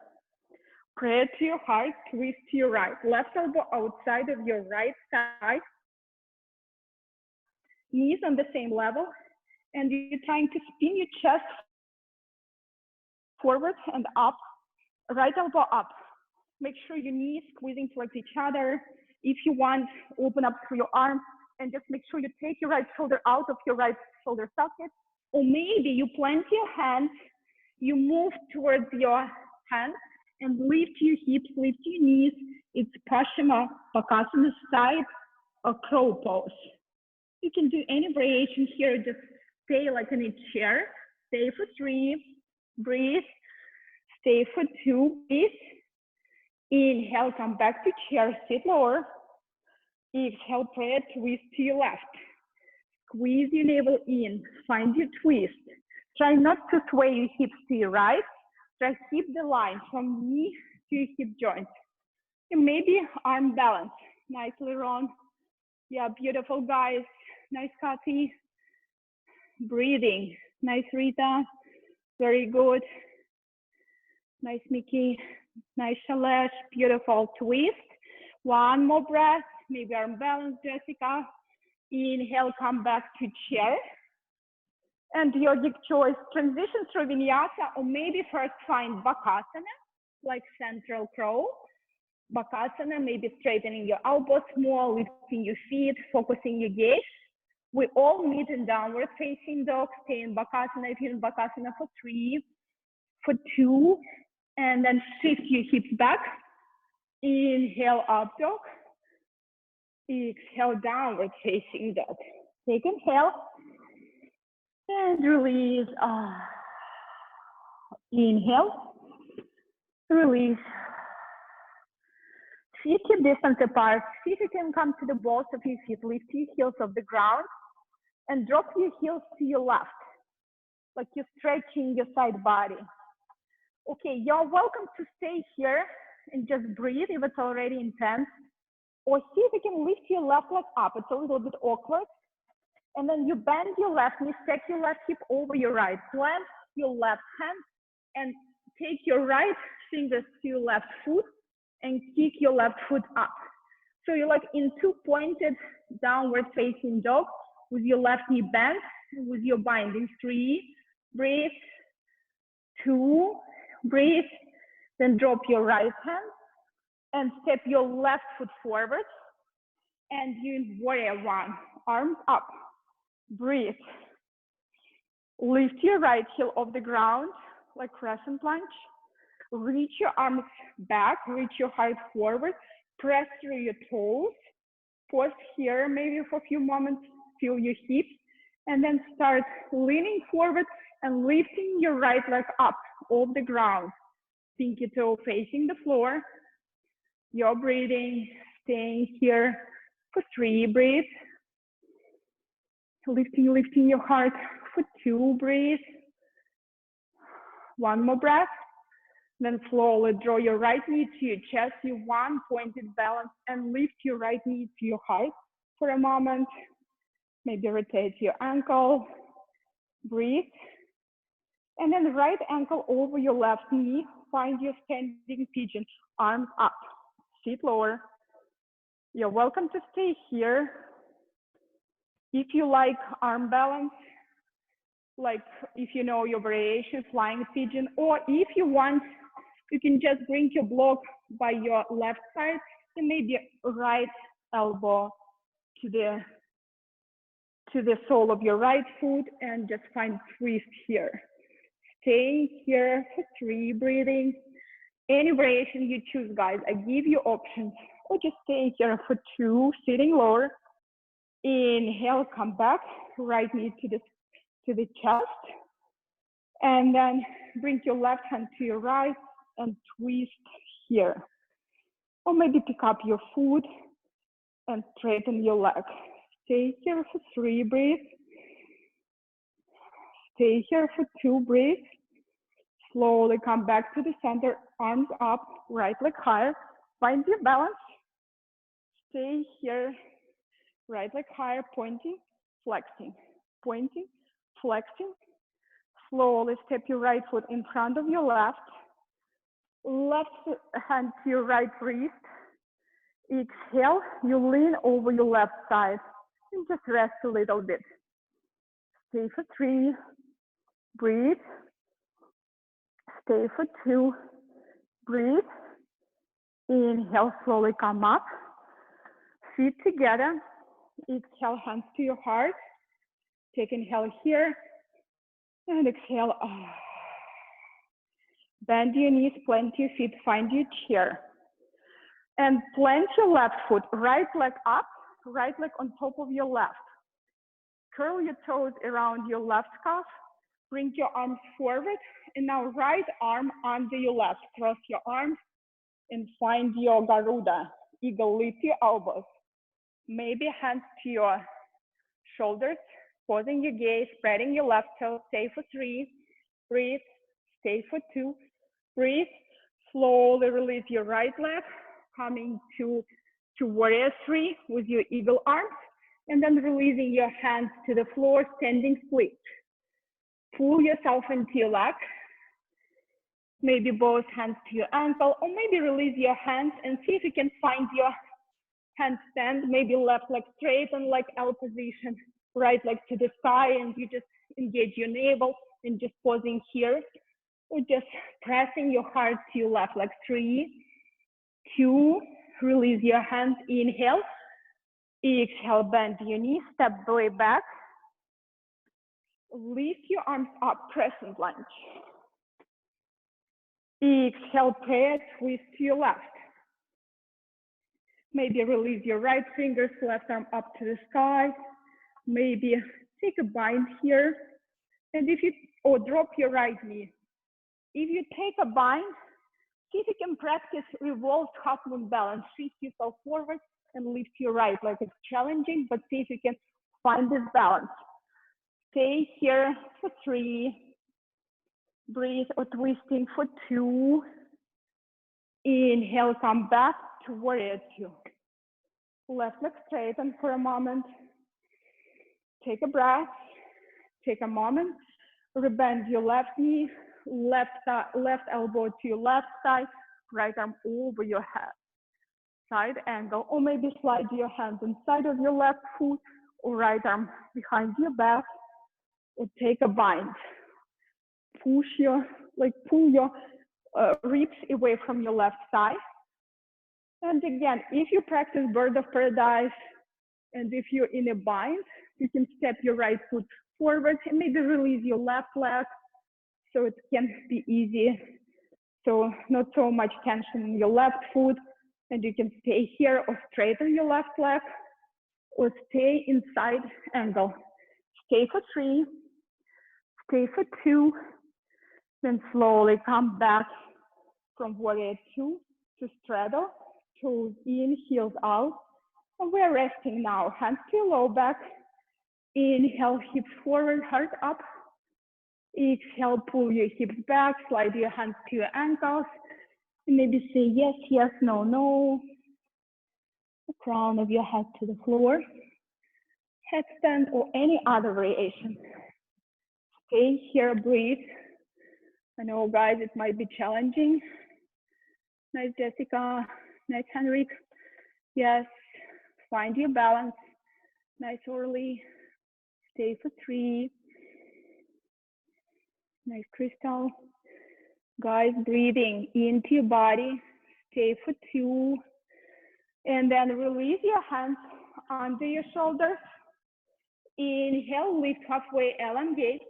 Prayer to your heart, twist to your right. Left elbow outside of your right side. Knees on the same level. And you're trying to spin your chest forward and up. Right elbow up. Make sure your knees squeezing towards each other. If you want, open up through your arms and just make sure you take your right shoulder out of your right shoulder socket. Or maybe you plant your hands, you move towards your hands and lift your hips, lift your knees. It's Paschimottanasana side or crow pose. You can do any variation here, just stay like in a chair. Stay for 3, breathe. Stay for 2, breathe. Inhale, come back to chair, sit lower. Exhale, prayer, twist to your left. Squeeze your navel in, find your twist. Try not to sway your hips to your right. Try to keep the line from knee to your hip joint. And maybe arm balance, nicely Ron. Yeah, beautiful guys. Nice Kathy. Breathing, nice Rita. Very good. Nice Mickey. Nice Shalesh. Beautiful twist. One more breath. Maybe arm balance, Jessica. Inhale, come back to chair. And yogic choice, transition through vinyasa, or maybe first find Bakasana, like central crow. Bakasana, maybe straightening your elbows more, lifting your feet, focusing your gaze. We all meet in downward facing dog. Stay in Bakasana if you're in Bakasana for 3, for 2, and then shift your hips back. Inhale, up dog. Exhale, downward facing dog. Take inhale and release. Inhale, release. Feet keep distance apart. See if you can come to the balls of your feet. Lift your heels off the ground and drop your heels to your left, like you're stretching your side body. Okay, you're welcome to stay here and just breathe if it's already intense. Or see if you can lift your left leg up. It's a little bit awkward. And then you bend your left knee, stack your left hip over your right. Plant your left hand and take your right fingers to your left foot and kick your left foot up. So you're like in 2 pointed downward facing dog with your left knee bent, with your binding. 3, breathe. 2, breathe. Then drop your right hand and step your left foot forward. And you in warrior 1, arms up. Breathe. Lift your right heel off the ground like crescent lunge. Reach your arms back, reach your heart forward, press through your toes. Pause here maybe for a few moments, feel your hips, and then start leaning forward and lifting your right leg up off the ground. Pinky toe facing the floor. You're breathing, staying here for 3, breathe. Lifting your heart for 2, breathe. 1 more breath. Then slowly draw your right knee to your chest, you 1 pointed balance, and lift your right knee to your heart for a moment. Maybe rotate your ankle, breathe. And then right ankle over your left knee, find your standing pigeon, arms up, sit lower. You're welcome to stay here. If you like arm balance, like if you know your variation, flying pigeon, or if you want, you can just bring your block by your left side and maybe right elbow to the sole of your right foot and just find twist here. Stay here for 3, breathing. Any variation you choose, guys, I give you options. Or just stay here for 2, sitting lower. Inhale, come back. right knee to the chest. And then bring your left hand to your right and twist here. Or maybe pick up your foot and straighten your leg. Stay here for 3, breathe. Stay here for 2, breathe. Slowly come back to the center, arms up, right leg higher. Find your balance. Stay here, right leg higher, pointing, flexing, pointing, flexing. Slowly step your right foot in front of your left. Left hand to your right wrist. Exhale, you lean over your left side and just rest a little bit. Stay for 3, breathe. Stay for 2, breathe. Inhale, slowly come up. Feet together. Exhale, hands to your heart. Take inhale here and exhale. Bend your knees, plant your feet, find your chair. And plant your left foot, right leg up, right leg on top of your left. Curl your toes around your left calf. Bring your arms forward. And now right arm under your left. Cross your arms and find your Garuda. Eagle, lift your elbows. Maybe hands to your shoulders. Pausing your gaze, spreading your left toe. Stay for 3, breathe. Stay for 2, breathe. Slowly release your right leg. Coming to warrior 3 with your eagle arms, and then releasing your hands to the floor, standing split. Pull yourself into your leg, maybe both hands to your ankle, or maybe release your hands and see if you can find your handstand, maybe left leg straight and like L position, right leg to the sky, and you just engage your navel and just pausing here, or just pressing your heart to your left leg. 3, 2, release your hands, inhale, exhale, bend your knees, step way back, lift your arms up, crescent lunge. Exhale, prayer, twist to your left. Maybe release your right fingers, left arm up to the sky. Maybe take a bind here, and or drop your right knee. If you take a bind, see if you can practice revolved half moon balance. Shift yourself forward and lift your right leg. It's challenging, but see if you can find this balance. Stay here for 3, breathe or twisting for 2. Inhale, come back to warrior 2. Left leg straighten for a moment. Take a breath, take a moment, rebend your left knee, left elbow to your left side, right arm over your head. Side angle, or maybe slide your hands inside of your left foot, or right arm behind your back, or take a bind. Pull your ribs away from your left side. And again, if you practice bird of paradise, and if you're in a bind, you can step your right foot forward and maybe release your left leg, so it can be easy. So not so much tension in your left foot, and you can stay here or straighten your left leg, or stay inside angle. Stay for 3, stay for 2, then slowly come back from warrior 2 to straddle, toes in, heels out. And we're resting now, hands to your low back. Inhale, hips forward, heart up. Exhale, pull your hips back, slide your hands to your ankles. And maybe say yes, yes, no, no. The crown of your head to the floor. Headstand or any other variation. Stay here, breathe. I know, guys, it might be challenging. Nice, Jessica. Nice, Henrik. Yes, find your balance. Nice, Orly. Stay for 3. Nice, Crystal. Guys, breathing into your body. Stay for 2. And then release your hands under your shoulders. Inhale, lift halfway, elongate.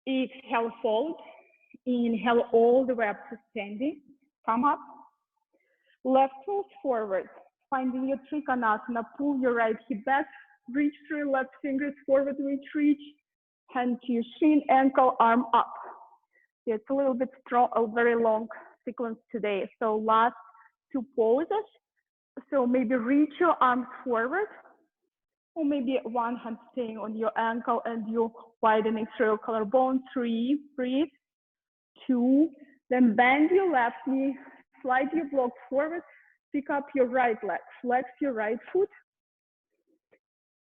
Exhale, fold. Inhale all the way up to standing. Come up. Left toes forward. Finding your Trikonasana. Pull your right hip back. Reach through your left fingers forward, reach. Hand to your shin, ankle, arm up. It's a little bit strong, a very long sequence today. So last two poses. So maybe reach your arms forward, or maybe one hand staying on your ankle and you widening through your collarbone. 3, breathe. 2, then bend your left knee, slide your block forward, pick up your right leg, flex your right foot,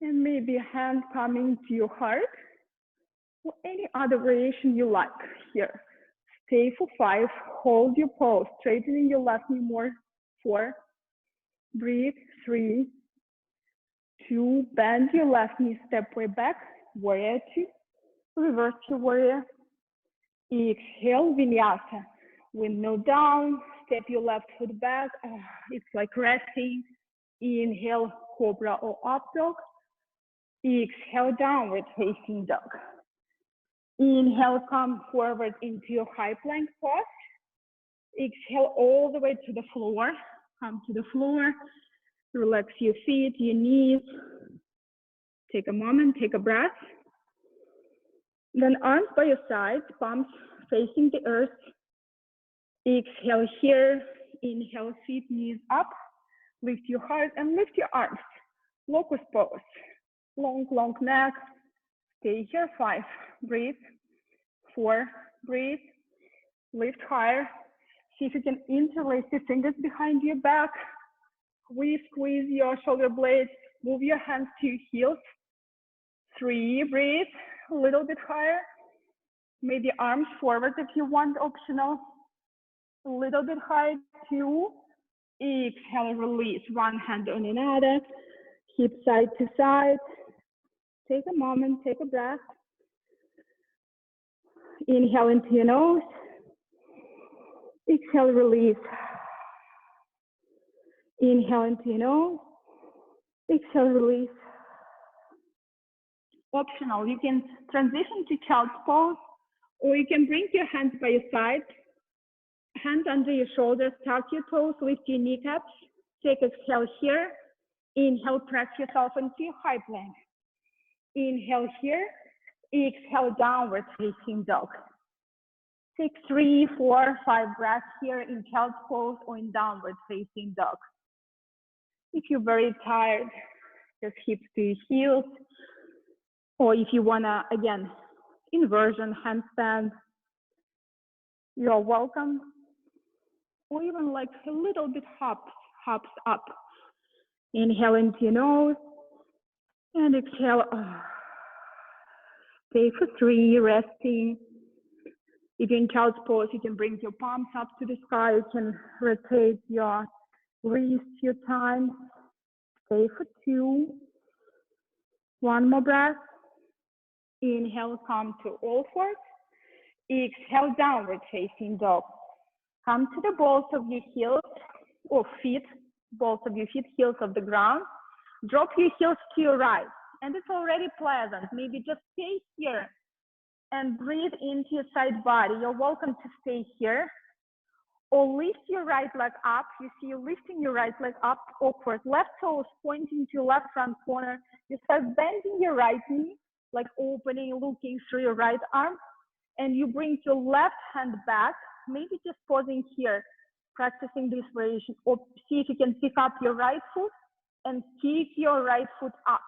and maybe hand coming to your heart, or any other variation you like here. Stay for 5, hold your pose, straightening your left knee more. 4, breathe. 3, 2, bend your left knee, step way back, warrior 2, reverse your warrior. Exhale, vinyasa, windmill down, step your left foot back, it's like resting. Inhale, cobra or up dog. Exhale, downward facing dog. Inhale, come forward into your high plank pose. Exhale all the way to the floor, come to the floor, relax your feet, your knees. Take a moment, take a breath. Then arms by your sides, palms facing the earth. Exhale here, inhale, feet, knees up. Lift your heart and lift your arms. Locust pose, long, long neck. Stay here, 5, breathe. 4, breathe. Lift higher. See if you can interlace your fingers behind your back. Squeeze your shoulder blades. Move your hands to your heels. 3, breathe. A little bit higher. Maybe arms forward if you want, optional. A little bit higher. 2. Exhale, release. One hand on another. Hip side to side. Take a moment, take a breath. Inhale into your nose. Exhale, release. Inhale into your nose. Exhale, release. Optional, you can transition to child's pose, or you can bring your hands by your side, hands under your shoulders, tuck your toes, lift your kneecaps. Take exhale here. Inhale, press yourself into your high plank. Inhale here. Exhale, downward facing dog. Take 3, 4, 5 breaths here in child's pose or in downward facing dog. If you're very tired, just hips to your heels. Or if you wanna, again, inversion, handstand, you're welcome. Or even like a little bit hops up. Inhale into your nose and exhale. Stay for 3, resting. If you're in child's pose, you can bring your palms up to the sky. You can rotate your wrist, your time. Stay for 2. One more breath. Inhale, come to all fours. Exhale, downward facing dog. Come to the balls of your heels or feet, balls of your feet, heels of the ground. Drop your heels to your right. And it's already pleasant. Maybe just stay here and breathe into your side body. You're welcome to stay here. Or lift your right leg up. You see you lifting your right leg up, awkward. Left toe is pointing to your left front corner. You start bending your right knee, like opening, looking through your right arm. And you bring your left hand back, maybe just pausing here, practicing this variation. Or see if you can pick up your right foot and kick your right foot up.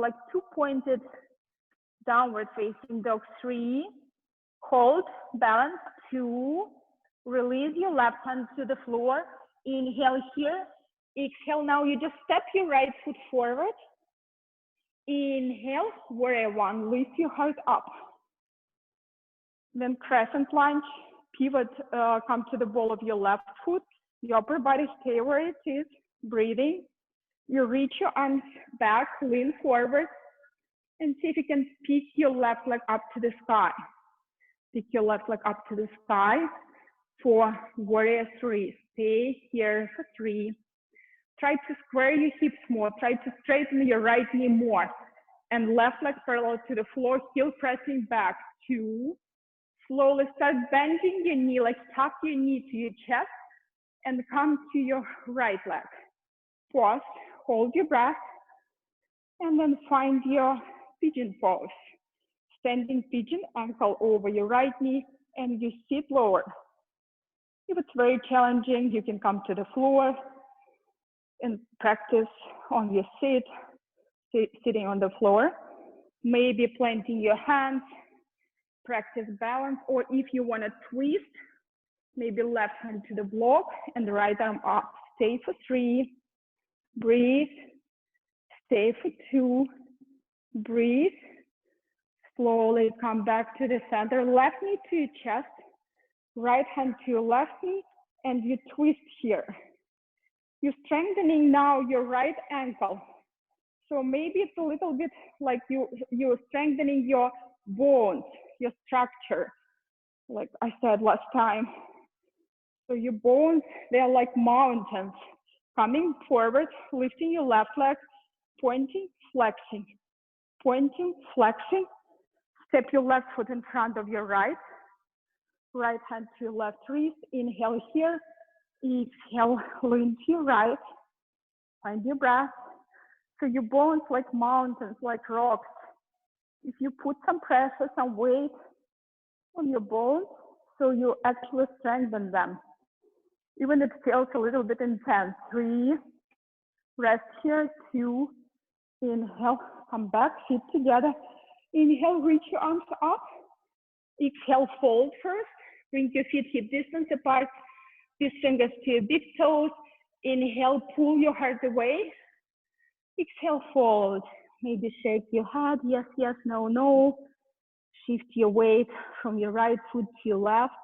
Like 2 pointed downward facing dog. 3, hold, balance. 2, release your left hand to the floor. Inhale here. Exhale, now you just step your right foot forward. Inhale, warrior 1, lift your heart up. Then crescent lunge, pivot, come to the ball of your left foot. Your upper body stay where it is, breathing. You reach your arms back, lean forward, and see if you can pick your left leg up to the sky. Pick your left leg up to the sky for warrior 3. Stay here for 3. Try to square your hips more. Try to straighten your right knee more. And left leg parallel to the floor, heel pressing back. 2. Slowly start bending your knee, like tuck your knee to your chest and come to your right leg. Pause, hold your breath. And then find your pigeon pose. Standing pigeon, ankle over your right knee, and you sit lower. If it's very challenging, you can come to the floor and practice on your seat, sitting on the floor. Maybe planting your hands, practice balance, or if you want to twist, maybe left hand to the block and the right arm up. Stay for 3, breathe, stay for 2, breathe, slowly come back to the center, left knee to your chest, right hand to your left knee, and you twist here. You're strengthening now your right ankle. So maybe it's a little bit like you're strengthening your bones, your structure, like I said last time. So your bones, they're like mountains. Coming forward, lifting your left leg, pointing, flexing, pointing, flexing. Step your left foot in front of your right. Right hand to your left wrist. Inhale here. Exhale, lean to your right. Find your breath. So your bones like mountains, like rocks. If you put some pressure, some weight on your bones, so you actually strengthen them. Even it feels a little bit intense. 3, rest here. 2, inhale, come back, feet together. Inhale, reach your arms up. Exhale, fold first. Bring your feet hip distance apart. These fingers to your big toes. Inhale, pull your heart away. Exhale, fold. Maybe shake your head. Yes, yes, no, no. Shift your weight from your right foot to your left.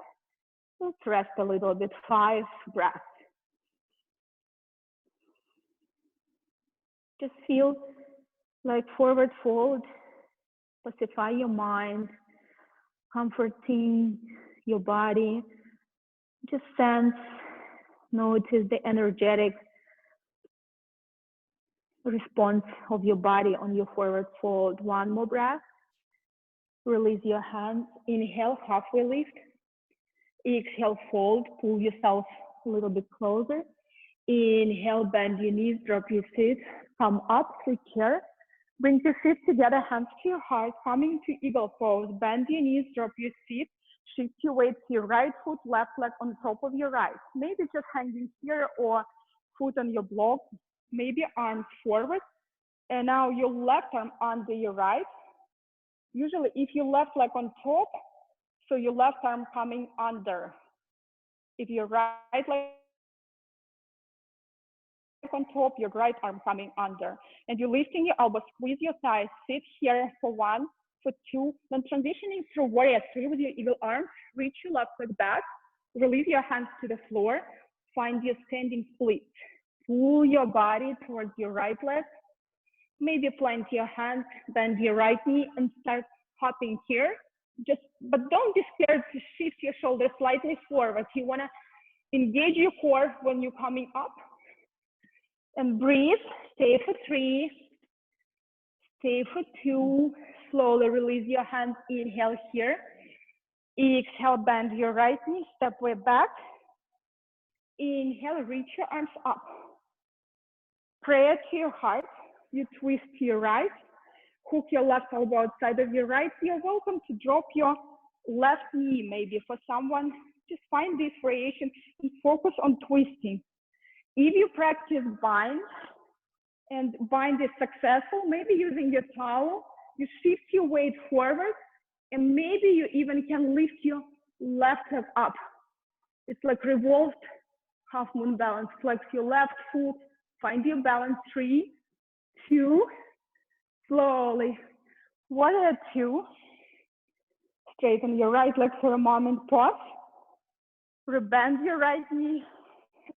Let's rest a little bit. 5 breaths. Just feel like forward fold. Pacify your mind. Comforting your body. Just sense, notice the energetic response of your body on your forward fold. 1 more breath. Release your hands. Inhale, halfway lift. Exhale, fold. Pull yourself a little bit closer. Inhale, bend your knees, drop your feet. Come up through chair. Bring your feet together, hands to your heart. Coming to eagle pose. Bend your knees, drop your feet. Shift your weight to your right foot, left leg on top of your right. Maybe just hanging here or foot on your block. Maybe arms forward. And now your left arm under your right. Usually if your left leg on top, so your left arm coming under. If your right leg on top, your right arm coming under. And you're lifting your elbows, squeeze your thighs, sit here for 1, for 2, then transitioning through warrior 3 with your eagle arms, reach your left leg back, release your hands to the floor, find your standing split. Pull your body towards your right leg, maybe plant your hands, bend your right knee and start hopping here. But don't be scared to shift your shoulders slightly forward. You wanna engage your core when you're coming up. And breathe, stay for 3, stay for 2, slowly release your hands, inhale here. Exhale, bend your right knee, step way back. Inhale, reach your arms up. Prayer to your heart, you twist to your right, hook your left elbow outside of your right. You're welcome to drop your left knee, maybe for someone. Just find this variation and focus on twisting. If you practice bind, and bind is successful, maybe using your towel, you shift your weight forward, and maybe you even can lift your left leg up. It's like revolved half moon balance. Flex your left foot, find your balance. 3, 2, slowly. 1 or 2. Straighten your right leg for a moment, pause. Rebend your right knee,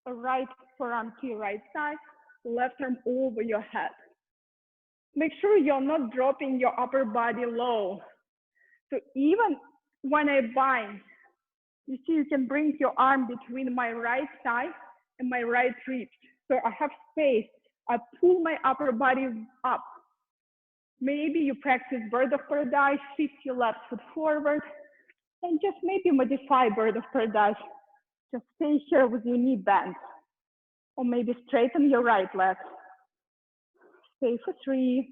right forearm to your right side, left arm over your head. Make sure you're not dropping your upper body low. So even when I bind, you see you can bring your arm between my right thigh and my right rib. So I have space. I pull my upper body up. Maybe you practice bird of paradise, shift your left foot forward, and just maybe modify bird of paradise. Just stay here with your knee bent. Or maybe straighten your right leg. Stay for 3,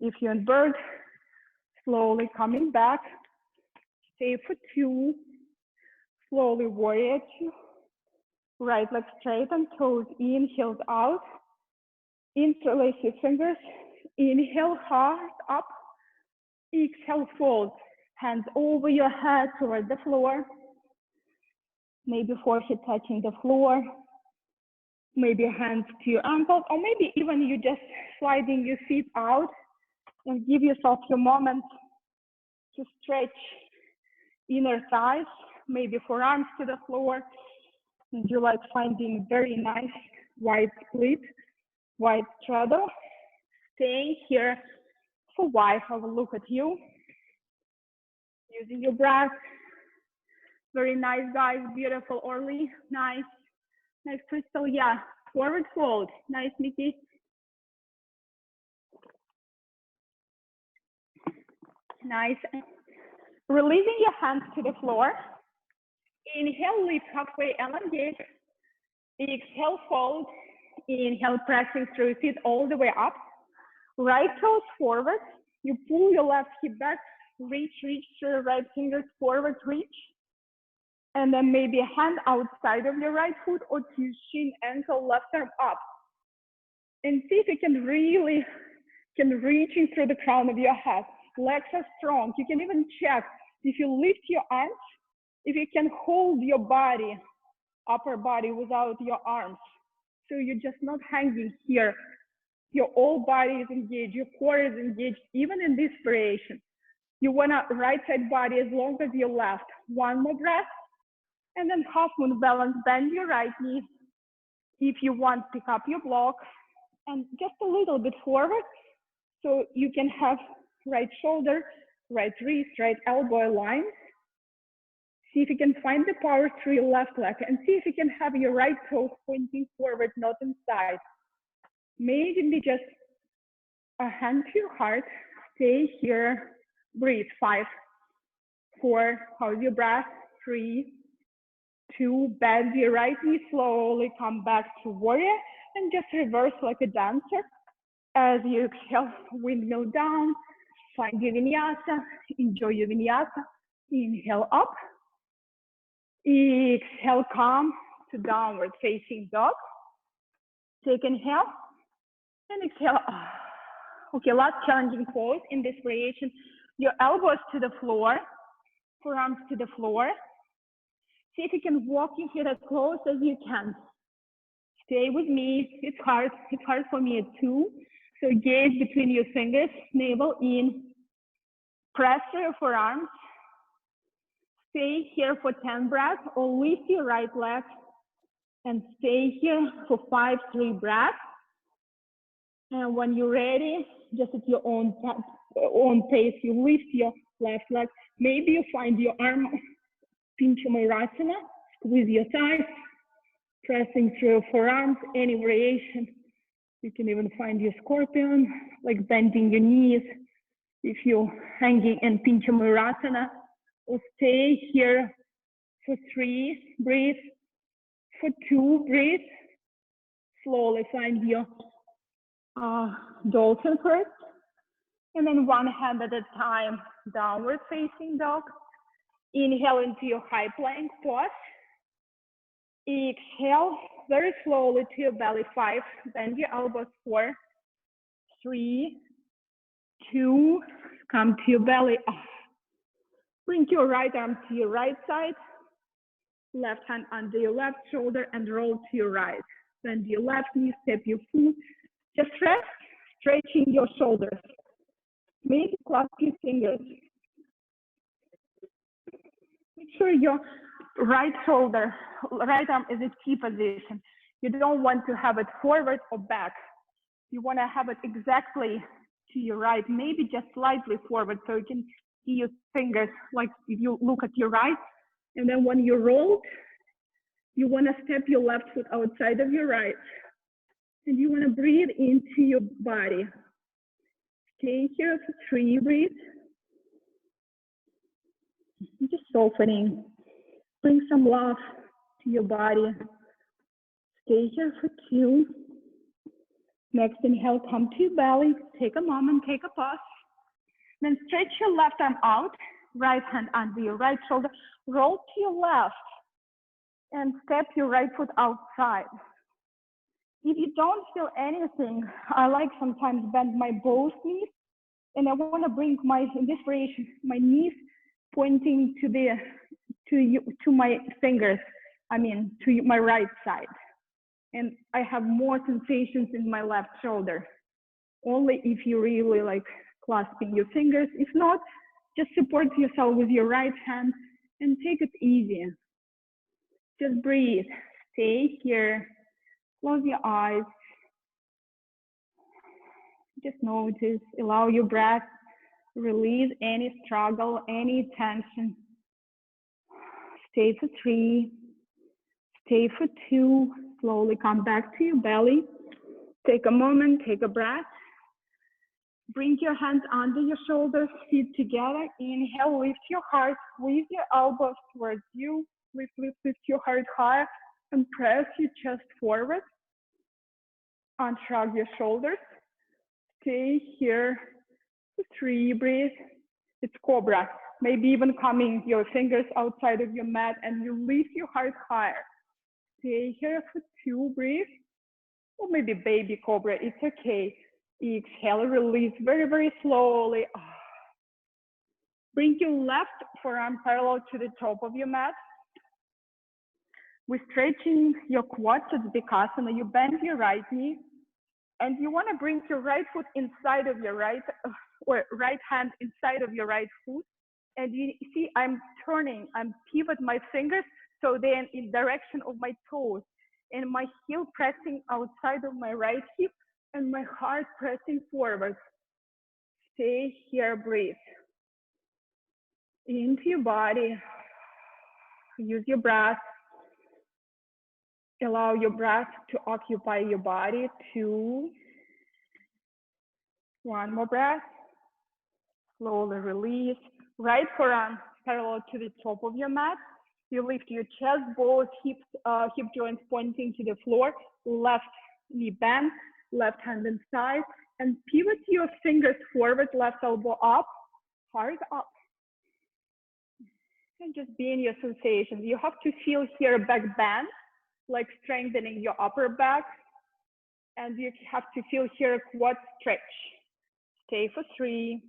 If you're in bird, slowly coming back. Stay for 2. Slowly warrior 2. Right leg straight and toes in, heels out. Interlace your fingers. Inhale, heart up. Exhale, fold. Hands over your head toward the floor. Maybe forehead touching the floor. Maybe hands to your ankles, or maybe even you just sliding your feet out and give yourself your moment to stretch inner thighs, maybe forearms to the floor. And you like finding very nice wide split, wide straddle. Staying here for a while. Have a look at you. Using your breath. Very nice, guys. Beautiful, Orly. Nice. Nice, Crystal. Yeah. Forward fold. Nice, Mickey. Nice. Releasing your hands to the floor. Inhale, lift halfway, elongate. Exhale, fold. Inhale, pressing through feet all the way up. Right toes forward. You pull your left hip back. Reach through right fingers forward, reach. And then maybe a hand outside of your right foot or to shin, ankle, left arm up. And see if you can really reaching through the crown of your head. Legs are strong. You can even check if you lift your arms, if you can hold your body, upper body without your arms. So you're just not hanging here. Your whole body is engaged, your core is engaged, even in this variation. You want a right side body as long as your left. One more breath. And then half moon balance, bend your right knee. If you want, pick up your block and just a little bit forward so you can have right shoulder, right wrist, right elbow aligned. See if you can find the power through your left leg and see if you can have your right toe pointing forward, not inside. Maybe just a hand to your heart. Stay here. Breathe. 5, 4, hold your breath. 3, 2, bend your right knee slowly, come back to warrior and just reverse like a dancer. As you exhale, windmill down, find your vinyasa, enjoy your vinyasa. Inhale up, exhale, come to downward facing dog. Take inhale and exhale. Okay, last challenging pose in this variation. Your elbows to the floor, forearms to the floor. See if you can walk your feet as close as you can. Stay with me. It's hard for me too. So gaze between your fingers, navel in. Press your forearms. Stay here for 10 breaths or lift your right leg and stay here for 5, 3 breaths. And when you're ready, just at your own pace, you lift your left leg. Maybe you find your arm, Pincha Mayurasana, squeeze your thighs, pressing through your forearms, any variation. You can even find your scorpion, like bending your knees if you're hanging in Pincha Mayurasana, or stay here for 3, breathe, for 2, breathe. Slowly find your dolphin first, and then one hand at a time, downward facing dog. Inhale into your high plank pose. Exhale very slowly to your belly. 5, bend your elbows. 4, 3, 2, come to your belly. Bring your right arm to your right side, left hand under your left shoulder and roll to your right. Bend your left knee, step your foot. Just rest, stretching your shoulders. Maybe clasp your fingers. Make sure your right shoulder, right arm is in T position. You don't want to have it forward or back. You want to have it exactly to your right, maybe just slightly forward so you can see your fingers, like if you look at your right. And then when you roll, you want to step your left foot outside of your right. And you want to breathe into your body. Stay here for 3, breathe. Just softening. Bring some love to your body. Stay here for 2. Next inhale, come to your belly. Take a moment, take a pause. Then stretch your left arm out, right hand under your right shoulder. Roll to your left and step your right foot outside. If you don't feel anything, I like sometimes bend my both knees, and I want to bring in this variation, my knees pointing to my fingers. I mean, to my right side. And I have more sensations in my left shoulder. Only if you really like clasping your fingers. If not, just support yourself with your right hand and take it easy. Just breathe, stay here, close your eyes. Just notice, allow your breath, release any struggle, any tension. Stay for 3, stay for 2, slowly come back to your belly. Take a moment, take a breath. Bring your hands under your shoulders, feet together. Inhale, lift your heart, squeeze your elbows towards you. Lift, lift, lift your heart higher and press your chest forward. Unshrug your shoulders. Stay here for 3, breathe. It's cobra. Maybe even coming your fingers outside of your mat and you lift your heart higher. Stay here for 2, breathe. Or maybe baby cobra, it's okay. Exhale, release very, very slowly. Bring your left forearm parallel to the top of your mat. We're stretching your quads at Vikasana. You bend your right knee and you want to bring your right foot inside of your right hand inside of your right foot. And you see, I'm turning, I'm pivot my fingers so they're in direction of my toes and my heel pressing outside of my right hip and my heart pressing forward. Stay here, breathe. Into your body. Use your breath. Allow your breath to occupy your body. 2. 1 more breath. Slowly release. Right forearm parallel to the top of your mat. You lift your chest, both hip joints pointing to the floor. Left knee bend, left hand inside, and pivot your fingers forward, left elbow up, heart up. And just be in your sensations. You have to feel here back bend, like strengthening your upper back. And you have to feel here quad stretch. Stay for 3.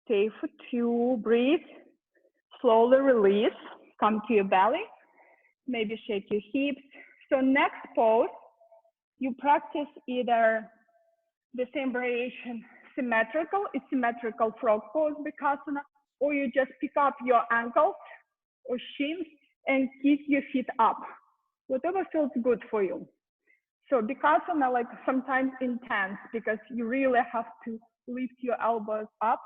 Stay for 2. Breathe. Slowly release. Come to your belly. Maybe shake your hips. So next pose, you practice either the same variation symmetrical, it's symmetrical frog pose, Vikasana, or you just pick up your ankles or shins and kick your feet up, whatever feels good for you. So Vikasana, like sometimes intense because you really have to lift your elbows up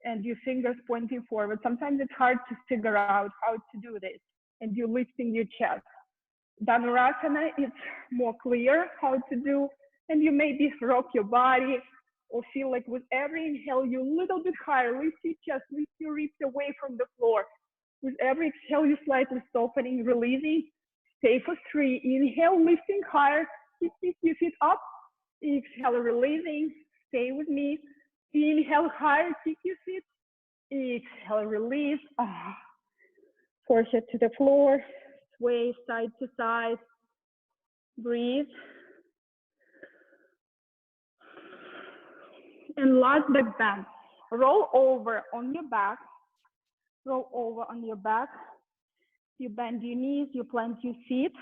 and your fingers pointing forward. Sometimes it's hard to figure out how to do this and you're lifting your chest. Dhanurasana, it's more clear how to do, and you maybe rock your body or feel like with every inhale, you're a little bit higher, lift your chest, lift your ribs away from the floor. With every exhale, you're slightly softening, releasing. Stay for 3, inhale, lifting higher, kick your feet up. Exhale, releasing, stay with me. Inhale, higher, kick your feet. Exhale, release. Forehead to the floor. Sway side to side. Breathe. And last back bend. Roll over on your back. Roll over on your back. You bend your knees, you plant your feet.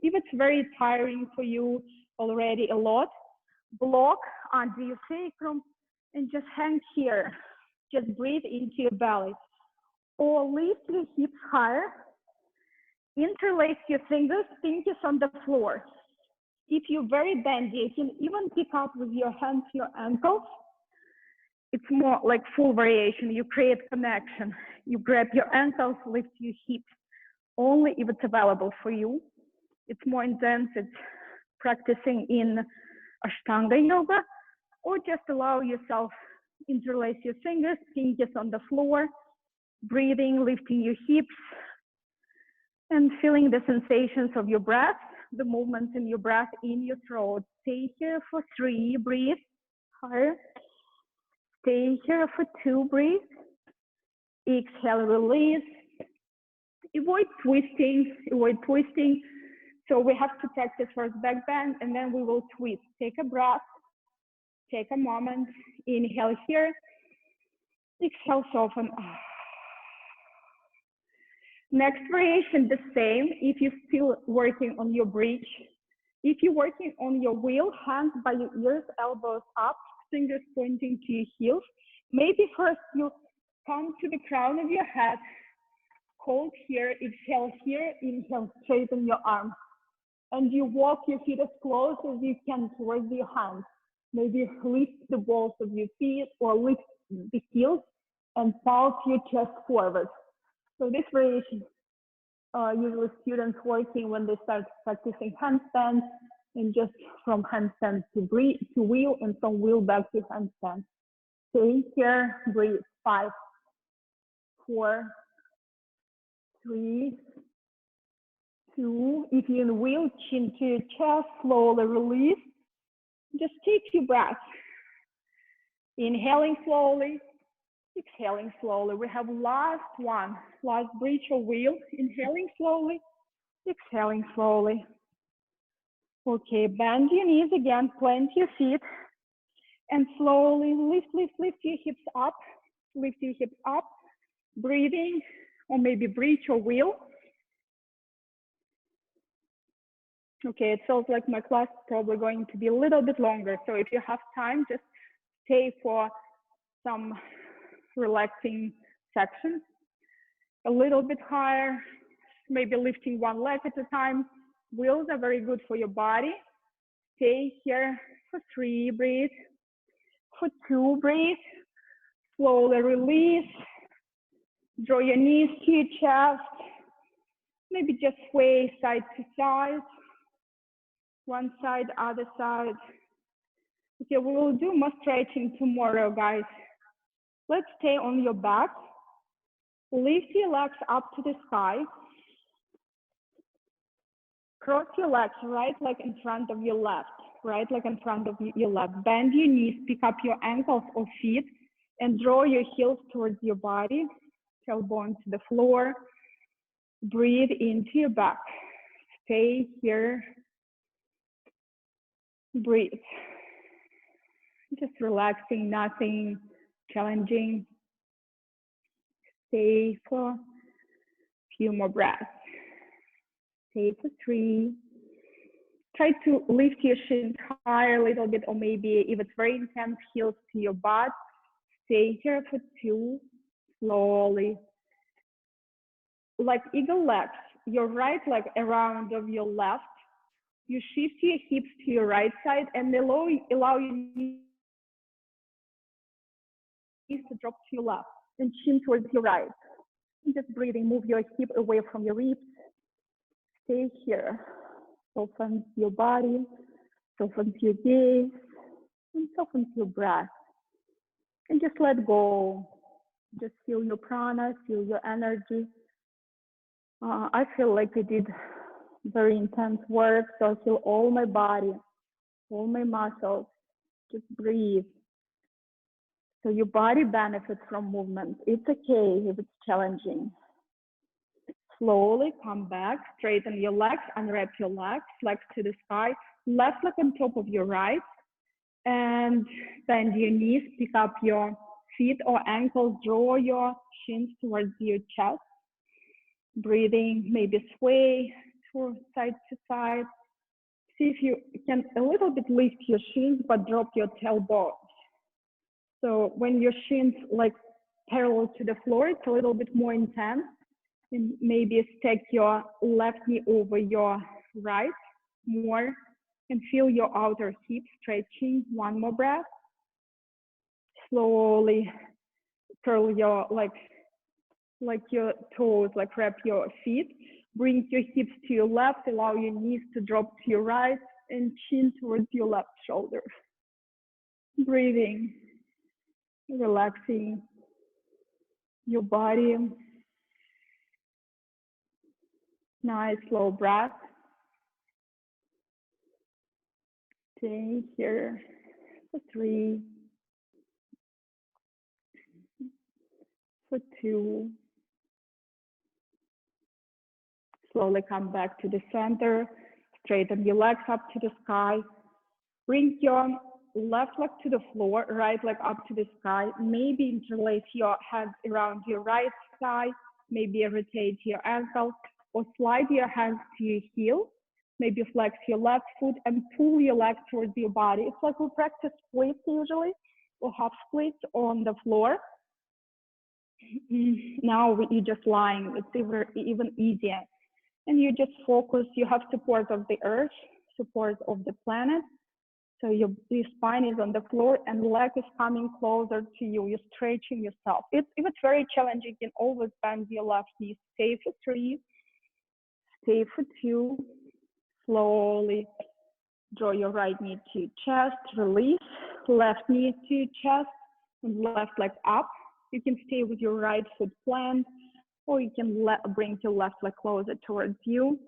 If it's very tiring for you already a lot, block under your sacrum and just hang here. Just breathe into your belly. Or lift your hips higher. Interlace your fingers, pinkies on the floor. If you're very bendy, you can even pick up with your hands your ankles. It's more like full variation. You create connection. You grab your ankles, lift your hips, only if it's available for you. It's more intense. It's practicing in Ashtanga yoga, or just allow yourself, interlace your fingers, pinkies on the floor, breathing, lifting your hips, and feeling the sensations of your breath the movement in your breath in your throat. Stay here for 3, breathe higher. Stay here for 2, breathe. Exhale, release. Avoid twisting, So we have to practice first back bend, and then we will twist. Take a breath, take a moment. Inhale here. Exhale, soften. Next variation, the same. If you're still working on your bridge, if you're working on your wheel, hands by your ears, elbows up, fingers pointing to your heels. Maybe first you come to the crown of your head, hold here, exhale here, inhale, straighten your arms. And you walk your feet as close as you can towards your hands. Maybe lift the balls of your feet or lift the heels and pulse your chest forward. So this variation, usually students working when they start practicing handstands, and just from handstand to wheel, and from wheel back to handstand. Stay here, breathe. 5, 4, 3, 2. If you're in wheel, chin to your chest, slowly release. Just take your breath. Inhaling slowly. Exhaling slowly. We have last one, last bridge or wheel. Inhaling slowly, exhaling slowly. Okay, bend your knees again, plant your feet, and slowly lift your hips up. Lift your hips up, breathing, or maybe bridge or wheel. Okay, it feels like my class is probably going to be a little bit longer. So if you have time, just stay for some relaxing sections. A little bit higher, maybe lifting one leg at a time. Wheels are very good for your body. Stay here for 3, breathe. For 2, breathe. Slowly release. Draw your knees to your chest. Maybe just sway side to side. One side, other side. Okay, we will do more stretching tomorrow, guys. Let's stay on your back. Lift your legs up to the sky. Cross your legs, right leg in front of your left. Right leg in front of your left. Bend your knees, pick up your ankles or feet, and draw your heels towards your body. Tailbone to the floor. Breathe into your back. Stay here. Breathe. Just relaxing, nothing challenging. Stay for a few more breaths. Stay for 3. Try to lift your shins higher a little bit, or maybe if it's very intense, heels to your butt. Stay here for 2. Slowly. Like eagle legs, your right leg around of your left. You shift your hips to your right side and allow your knees to drop to your left and chin towards your right. And just breathing, move your hip away from your ribs. Stay here. Soften your body, soften your gaze, and soften your breath. And just let go. Just feel your prana, feel your energy. I feel like I did very intense work, so I feel all my body, all my muscles. Just breathe. So your body benefits from movement. It's okay if it's challenging. Slowly come back, straighten your legs, unwrap your legs, legs to the sky, left leg on top of your right, and bend your knees, pick up your feet or ankles, draw your shins towards your chest. Breathing, maybe sway to side. See if you can a little bit lift your shins, but drop your tailbone. So when your shins like parallel to the floor, it's a little bit more intense. And maybe stack your left knee over your right more and feel your outer hip stretching. One more breath. Slowly curl your like your toes, like wrap your feet. Bring your hips to your left, allow your knees to drop to your right and chin towards your left shoulder. Breathing, relaxing your body. Nice slow breath. Stay here for 3, for 2. Slowly come back to the center. Straighten your legs up to the sky. Bring your left leg to the floor, right leg up to the sky. Maybe interlace your hands around your right thigh. Maybe rotate your ankle or slide your hands to your heel. Maybe flex your left foot and pull your leg towards your body. It's like we practice splits usually, or half splits on the floor. Now you're just lying. It's even easier. And you just focus. You have support of the earth, support of the planet. So your spine is on the floor and leg is coming closer to you. You're stretching yourself. If it's very challenging, you can always bend your left knee. Stay for 3, stay for 2. Slowly draw your right knee to chest, release, left knee to chest, and left leg up. You can stay with your right foot planted, or you can bring your left leg closer towards you.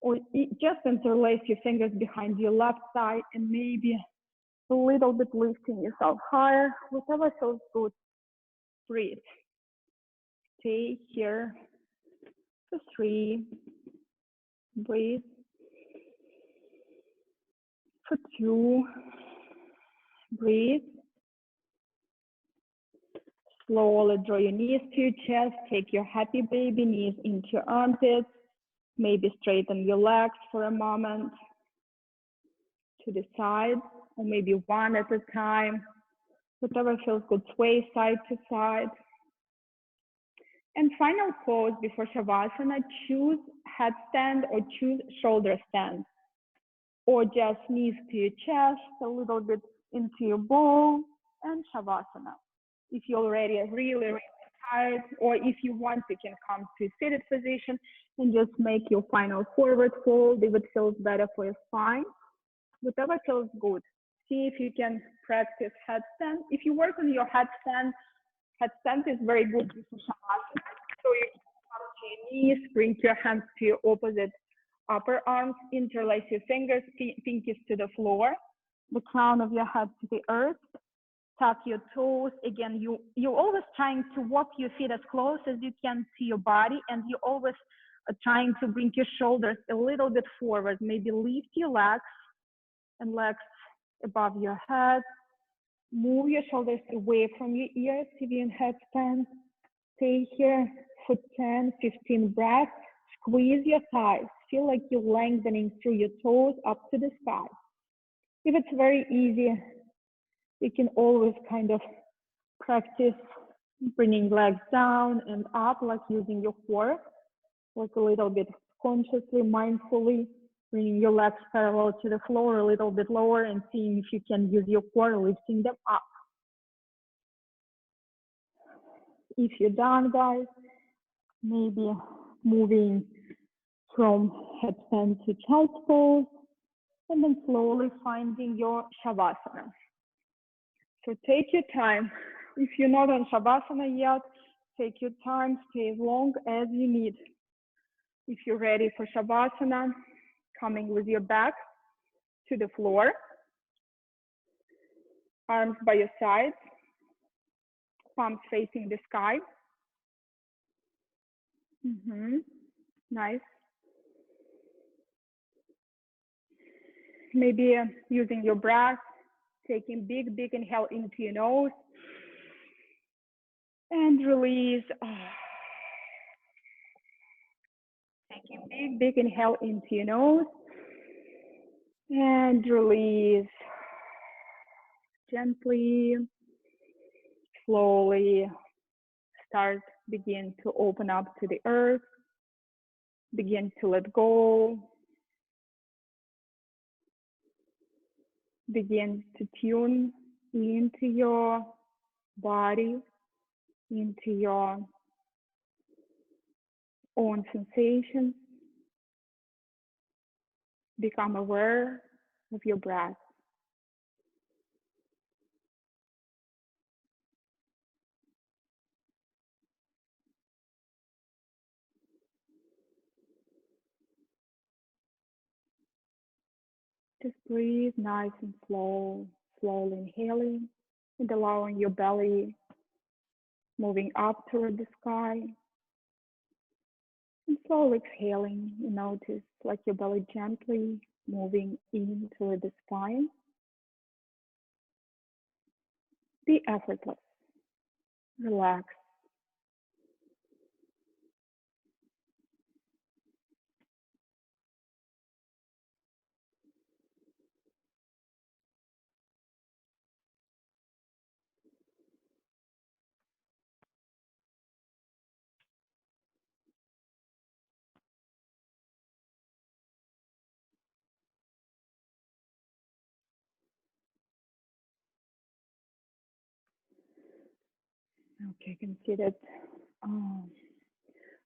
Or just interlace your fingers behind your left side and maybe a little bit lifting yourself higher, whatever feels good. Breathe. Stay here for 3. Breathe. For 2. Breathe. Slowly draw your knees to your chest. Take your happy baby knees into your armpits. Maybe straighten your legs for a moment to the side, or maybe one at a time. Whatever feels good, sway side to side. And final pose before Shavasana, choose headstand or choose shoulder stand. Or just knees to your chest, a little bit into your bowl, and Shavasana. If you're already really, really tired, or if you want, you can come to seated position and just make your final forward fold if it feels better for your spine. Whatever feels good. See if you can practice headstand. If you work on your headstand is very good for Shavasana. So you can come to your knees, bring your hands to your opposite upper arms, interlace your fingers, pinkies to the floor, the crown of your head to the earth. Tuck your toes. Again, you're always trying to walk your feet as close as you can to your body, and you're always trying to bring your shoulders a little bit forward. Maybe lift your legs and legs above your head. Move your shoulders away from your ears if you're in headstand. Stay here for 10, 15 breaths. Squeeze your thighs. Feel like you're lengthening through your toes up to the sky. If it's very easy, you can always kind of practice bringing legs down and up, like using your core, like a little bit consciously, mindfully, bringing your legs parallel to the floor, a little bit lower, and seeing if you can use your core, lifting them up. If you're done, guys, maybe moving from headstand to child's pose, and then slowly finding your Shavasana. So take your time. If you're not on Shavasana yet, take your time, stay as long as you need. If you're ready for Shavasana, coming with your back to the floor, arms by your sides, palms facing the sky. Nice. Maybe using your breath, taking big, big inhale into your nose and release. Taking big, big inhale into your nose and release. Gently, slowly begin to open up to the earth. Begin to let go. Begin to tune into your body, into your own sensations. Become aware of your breath. Just breathe nice and slow, slowly inhaling and allowing your belly moving up toward the sky. And slowly exhaling, you notice like your belly gently moving in toward the spine. Be effortless, relax. Okay, you can see that.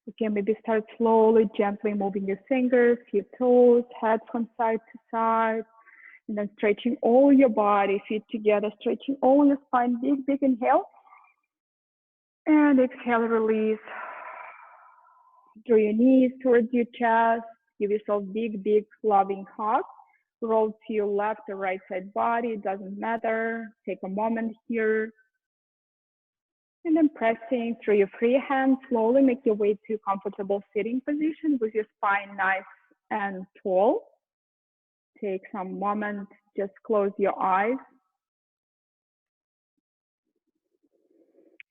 Okay, maybe start slowly, gently moving your fingers, your toes, head from side to side, and then stretching all your body, feet together, stretching all your spine. Big, big inhale. And exhale, release. Draw your knees towards your chest. Give yourself big, big, loving hug. Roll to your left or right side body. It doesn't matter. Take a moment here. And then pressing through your free hand, slowly make your way to a comfortable sitting position with your spine nice and tall. Take some moment, just close your eyes.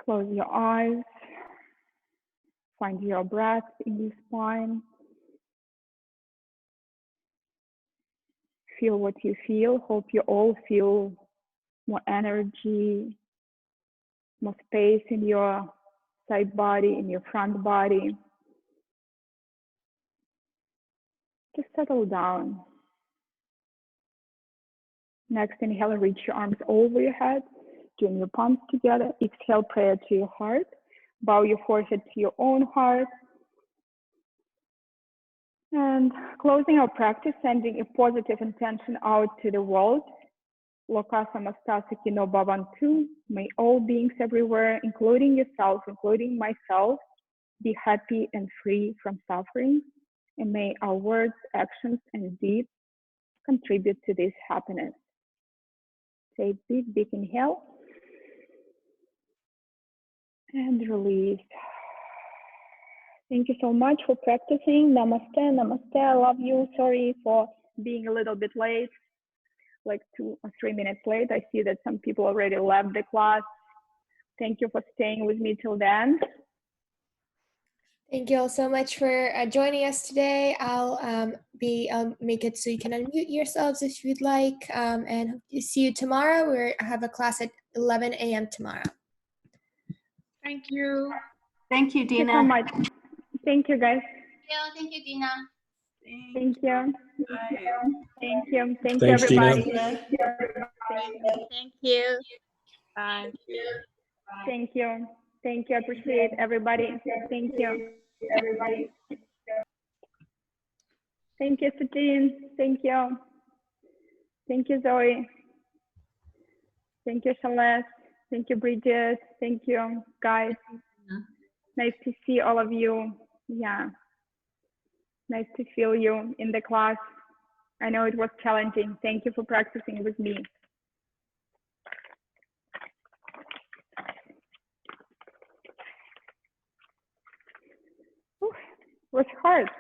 Close your eyes. Find your breath in your spine. Feel what you feel. Hope you all feel more energy, more space in your side body, in your front body. Just settle down. Next, inhale, reach your arms over your head. Join your palms together. Exhale, prayer to your heart. Bow your forehead to your own heart. And closing our practice, sending a positive intention out to the world. Loka Samastasa Kino Bhavantu. May all beings everywhere, including yourself, including myself, be happy and free from suffering. And may our words, actions, and deeds contribute to this happiness. Take a big, big inhale. And release. Thank you so much for practicing. Namaste, namaste. I love you. Sorry for being a little bit late, like 2 or 3 minutes late. I see that some people already left the class. Thank you for staying with me till then. Thank you all so much for joining us today. I'll make it so you can unmute yourselves if you'd like, and hope to see you tomorrow. We have a class at 11 a.m. tomorrow. Thank you. Thank you, Dina. Thank you so much. Thank you, guys. Thank you, Dina. Thank you. Thank you. Thank you, Thanks, everybody. Dina. Thank you. Bye. Thank you. Thank you. I appreciate everybody. Thank you. Thank you, Satine. Thank you. Thank you, Zoe. Thank you, Celeste. Thank you, Bridget. Thank you, guys. Nice to see all of you. Yeah. Nice to feel you in the class. I know it was challenging. Thank you for practicing with me. Whew, it was hard.